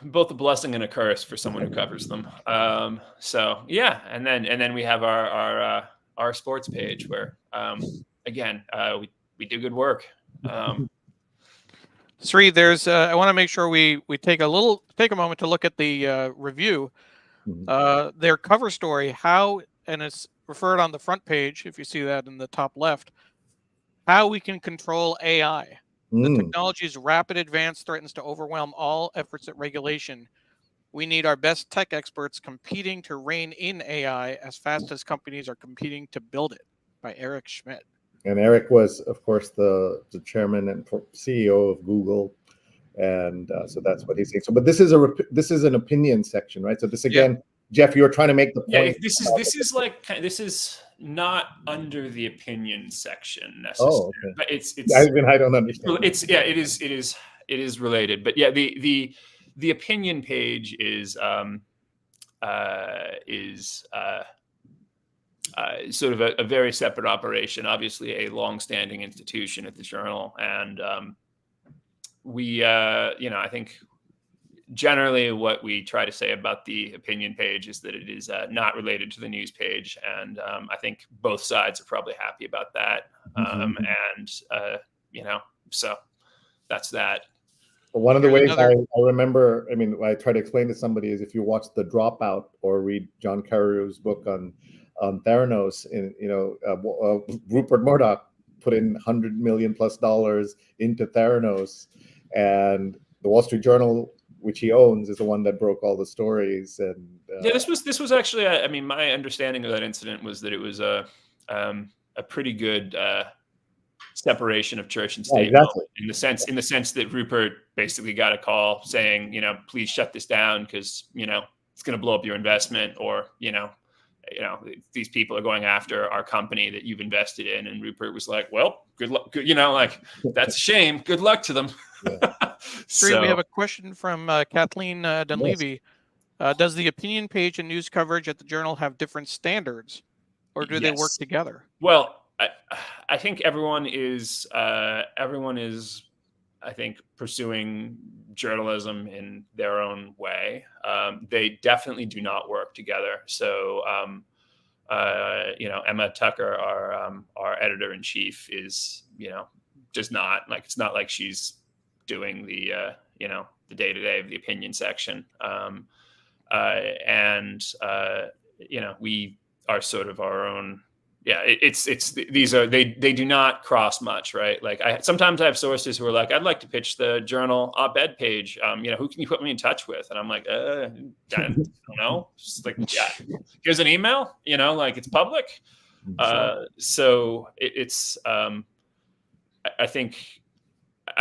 both a blessing and a curse for someone who covers them. So yeah, and then we have our sports page where again we do good work. Sree, there's I want to make sure we take a moment to look at the review. Their cover story, and it's referred on the front page if you see that in the top left, how we can control AI. The technology's rapid advance threatens to overwhelm all efforts at regulation. We need our best tech experts competing to rein in AI as fast as companies are competing to build it, by Eric Schmidt. And Eric was, of course, the chairman and CEO of Google, and so that's what he's saying. So, but this is an opinion section, right? So this again, Jeff, you were trying to make the point. This is not under the opinion section necessarily. Oh, okay. But it's I don't understand. It is related, but yeah, the opinion page is sort of a very separate operation, obviously a long-standing institution at the Journal. And I think generally what we try to say about the opinion page is that it is not related to the news page. And I think both sides are probably happy about that. So that's that. One of the ways I remember, I try to explain to somebody is if you watch The Dropout or read John Carreyrou's book on Theranos, Rupert Murdoch put in $100 million+ into Theranos, and the Wall Street Journal, which he owns, is the one that broke all the stories. And this was actually, my understanding of that incident was that it was a pretty good separation of church and state. Exactly. in the sense that Rupert basically got a call saying, please shut this down because it's going to blow up your investment, or these people are going after our company that you've invested in. And Rupert was like, well, good luck. That's a shame. Good luck to them. Yeah. Sree, we have a question from Kathleen Dunleavy. Yes. Does the opinion page and news coverage at the Journal have different standards, or do they work together? Well, I think everyone is, I think, pursuing journalism in their own way. They definitely do not work together. So, Emma Tucker, our editor-in-chief, is, does not, it's not like she's doing the day-to-day of the opinion section. We are sort of our own. Yeah, they do not cross much, right? Sometimes I have sources who are like, I'd like to pitch the Journal op-ed page. Who can you put me in touch with? And I'm like, I don't know. Just here's an email. It's public. So it's. I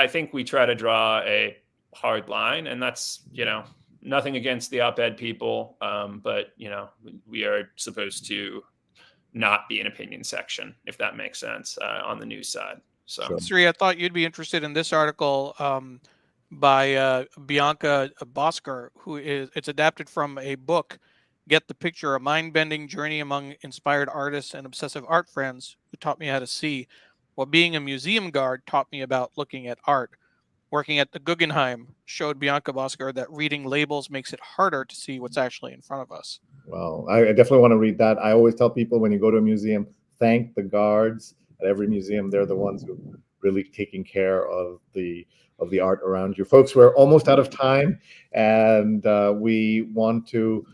think we try to draw a hard line, and that's nothing against the op-ed people, but we are supposed to not be an opinion section, if that makes sense, on the news side. So, Sree, I thought you'd be interested in this article by Bianca Bosker, it's adapted from a book, Get the Picture, a mind-bending journey among inspired artists and obsessive art friends who taught me how to see what being a museum guard taught me about looking at art. Working at the Guggenheim showed Bianca Bosker that reading labels makes it harder to see what's actually in front of us. Well, I definitely want to read that. I always tell people when you go to a museum, thank the guards at every museum. They're the ones who are really taking care of the art around you. Folks, we're almost out of time, and we want to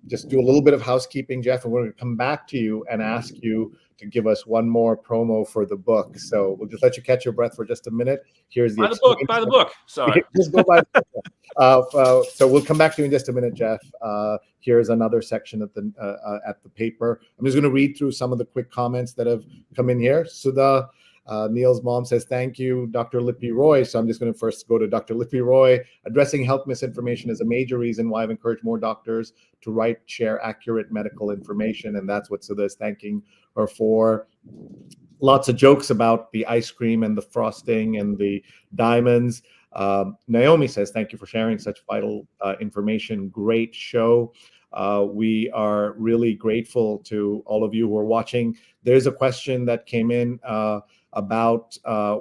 just do a little bit of housekeeping, Jeff, and we're going to come back to you and ask you to give us one more promo for the book. So we'll just let you catch your breath for just a minute. Here's the buy the book. Sorry. Just go buy the book. So we'll come back to you in just a minute, Jeff. Here's another section at the paper. I'm just going to read through some of the quick comments that have come in here. Sudha, Neil's mom says, thank you, Dr. Lippy Roy. So I'm just going to first go to Dr. Lippy Roy. Addressing health misinformation is a major reason why I've encouraged more doctors to share accurate medical information. And that's what Sudha is thanking her for. Lots of jokes about the ice cream and the frosting and the diamonds. Naomi says, thank you for sharing such vital information. Great show. We are really grateful to all of you who are watching. There's a question that came in about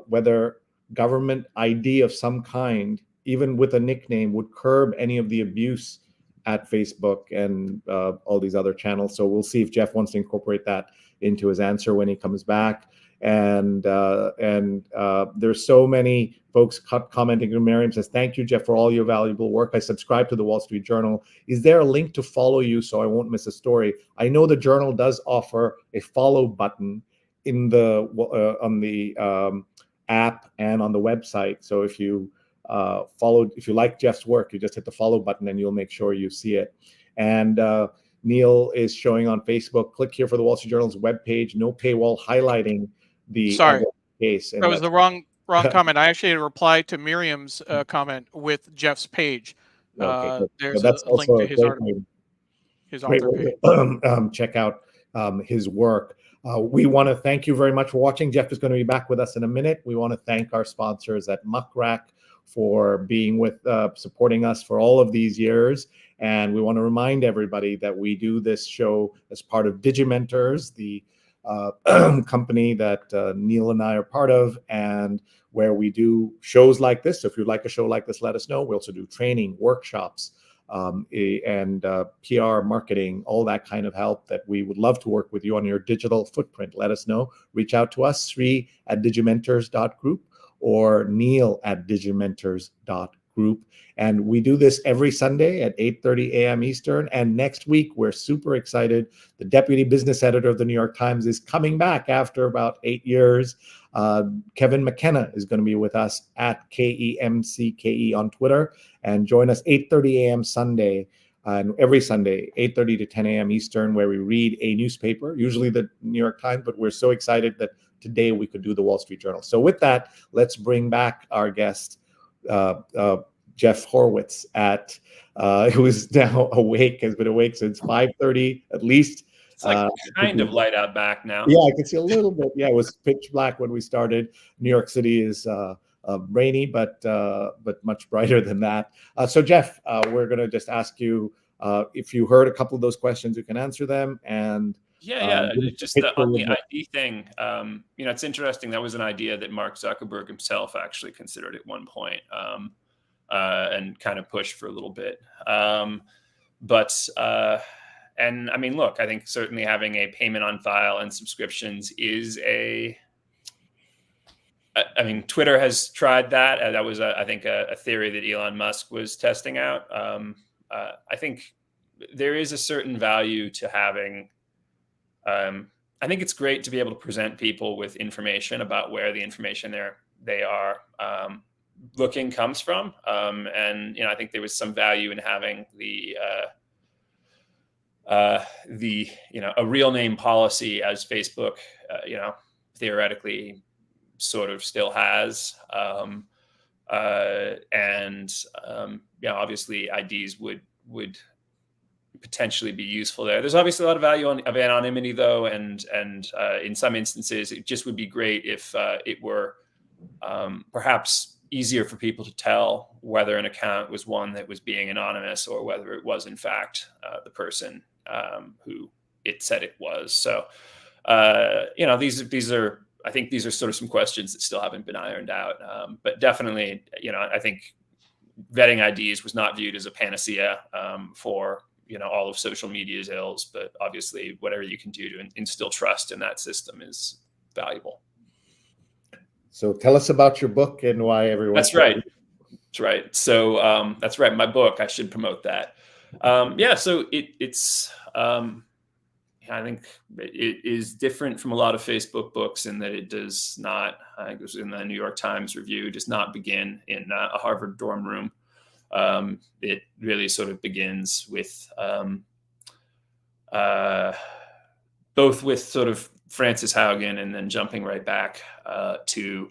whether government ID of some kind, even with a nickname, would curb any of the abuse at Facebook and all these other channels. So we'll see if Jeff wants to incorporate that into his answer when he comes back. And there's so many folks commenting. Miriam says, thank you, Jeff, for all your valuable work. I subscribe to the Wall Street Journal. Is there a link to follow you so I won't miss a story? I know the Journal does offer a follow button in the on the app and on the website. So if you follow. If you like Jeff's work, you just hit the follow button and you'll make sure you see it. And Neil is showing on Facebook. Click here for the Wall Street Journal's webpage. No paywall, highlighting the Sorry, case. And that was the wrong comment. I actually had a reply to Miriam's comment with Jeff's page. Okay, There's that's a link also to a his article, his author page. Check out his work. We want to thank you very much for watching. Jeff is going to be back with us in a minute. We want to thank our sponsors at Muck Rack for being with, supporting us for all of these years. And we want to remind everybody that we do this show as part of Digimentors, the company that Neil and I are part of, and where we do shows like this. So if you'd like a show like this, let us know. We also do training, workshops, and PR, marketing, all that kind of help that we would love to work with you on your digital footprint. Let us know. Reach out to us, Sree@digimentors.group or Neil@digimentors.group. And we do this every Sunday at 8:30 a.m. Eastern. And next week, we're super excited. The deputy business editor of the New York Times is coming back after about 8 years. Kevin McKenna is going to be with us at KEMCKE on Twitter, and join us 8:30 a.m. Sunday, and every Sunday, 8:30 to 10 a.m. Eastern, where we read a newspaper, usually the New York Times, but we're so excited that today we could do the Wall Street Journal. So with that, let's bring back our guest, Jeff Horwitz, who is now awake, has been awake since 5:30 at least. It's like kind of light out back now. Yeah, I can see a little bit. Yeah, it was pitch black when we started. New York City is rainy, but much brighter than that. So Jeff, we're going to just ask you if you heard a couple of those questions, you can answer them. And just on the ID thing, it's interesting. That was an idea that Mark Zuckerberg himself actually considered at one point, and kind of pushed for a little bit. And I mean, look, I think certainly having a payment on file and subscriptions is Twitter has tried that. That was, I think, a theory that Elon Musk was testing out. I think there is a certain value to having, I think it's great to be able to present people with information about where the information they are looking comes from. And, I think there was some value in having a real name policy, as Facebook, theoretically sort of still has. Obviously IDs would potentially be useful there. There's obviously a lot of value of anonymity though. And in some instances, it just would be great if it were perhaps easier for people to tell whether an account was one that was being anonymous or whether it was in fact the person who it said it was. So, these are, I think these are sort of some questions that still haven't been ironed out. But definitely, I think vetting IDs was not viewed as a panacea for, all of social media's ills, but obviously whatever you can do to instill trust in that system is valuable. So tell us about your book and why everyone. That's right. That's right. So that's right. My book, I should promote that. So it's I think it is different from a lot of Facebook books in that it does not, I think it was in the New York Times review, does not begin in a Harvard dorm room. It really sort of begins with both with sort of Frances Haugen and then jumping right back to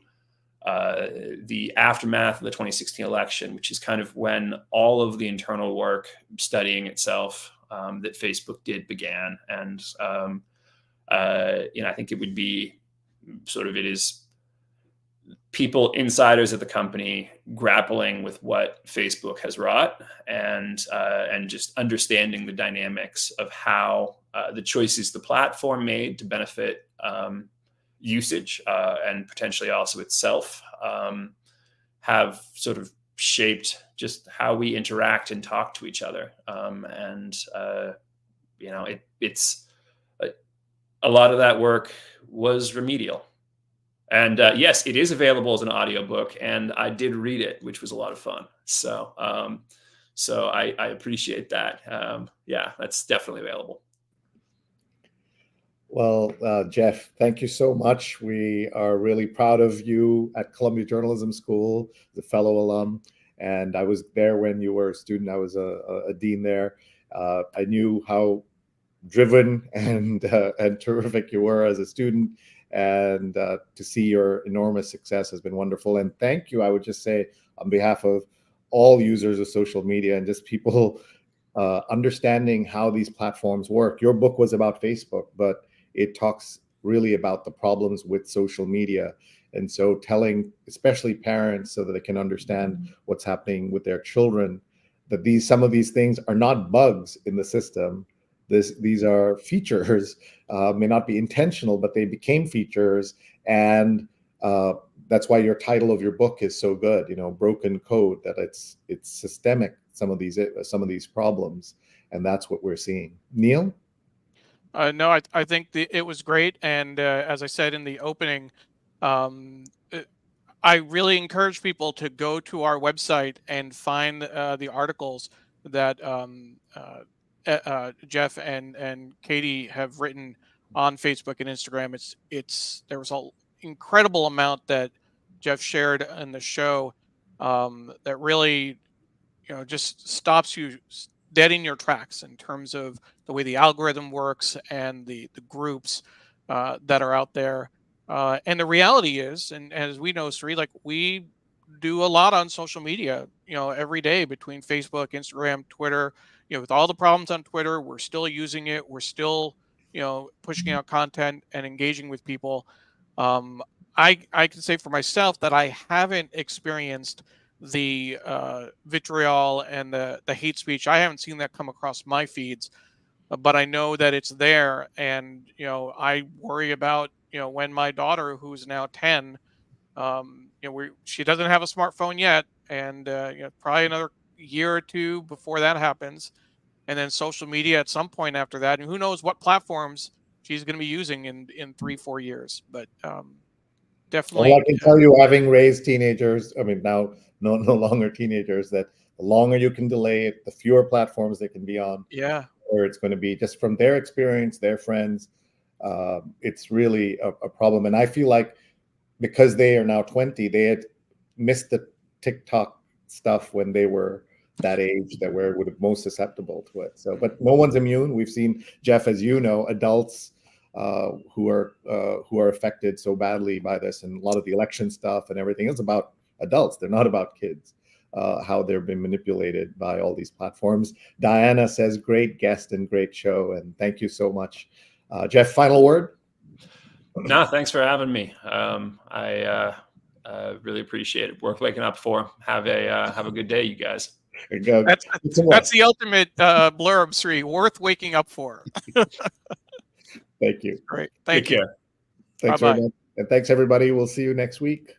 the aftermath of the 2016 election, which is kind of when all of the internal work studying itself that Facebook did began. And, I think it would be it is people, insiders at the company, grappling with what Facebook has wrought and just understanding the dynamics of how the choices the platform made to benefit usage and potentially also itself have sort of shaped just how we interact and talk to each other. It's a lot of that work was remedial. And yes, it is available as an audiobook, and I did read it, which was a lot of fun. So I appreciate that. That's definitely available. Well, Jeff, thank you so much. We are really proud of you at Columbia Journalism School, the fellow alum. And I was there when you were a student. I was a dean there. I knew how driven and terrific you were as a student. And to see your enormous success has been wonderful. And thank you, I would just say, on behalf of all users of social media and just people understanding how these platforms work. Your book was about Facebook, but it talks really about the problems with social media. And so telling, especially parents, so that they can understand what's happening with their children, that some of these things are not bugs in the system. These are features, may not be intentional, but they became features. And that's why your title of your book is so good, Broken Code, that it's systemic, some of these problems. And that's what we're seeing. Neil? No, I think it was great. And as I said in the opening, I really encourage people to go to our website and find the articles that Jeff and Katie have written on Facebook and Instagram. There was an incredible amount that Jeff shared in the show that really just stops you dead in your tracks in terms of the way the algorithm works and the groups that are out there. And the reality is, and as we know, Sree, like we do a lot on social media, every day between Facebook, Instagram, Twitter. With all the problems on Twitter, we're still using it. We're still, pushing out content and engaging with people. Um, I can say for myself that I haven't experienced the vitriol and the hate speech. I haven't seen that come across my feeds, but I know that it's there. And I worry about when my daughter, who's now 10, she doesn't have a smartphone yet, and probably another year or two before that happens, and then social media at some point after that, and who knows what platforms she's going to be using in 3-4 years. But Well, I definitely, can tell you, having raised teenagers, I mean, now no longer teenagers, that the longer you can delay it, the fewer platforms they can be on, yeah. or it's going to be just from their experience, their friends. It's really a problem. And I feel like because they are now 20, they had missed the TikTok stuff when they were that age, that where it would have most susceptible to it. So, but no one's immune. We've seen, Jeff, as you know, adults who are affected so badly by this, and a lot of the election stuff and everything is about adults. They're not about kids. How they've been manipulated by all these platforms. Diana says, great guest and great show, and thank you so much. Jeff, final word? No, thanks for having me. I really appreciate it. Worth waking up for. Have a good day, you guys. That's the ultimate blurb, Sree. Worth waking up for. Thank you. Great. Thank you. Take care. Thanks very much. And thanks, everybody. We'll see you next week.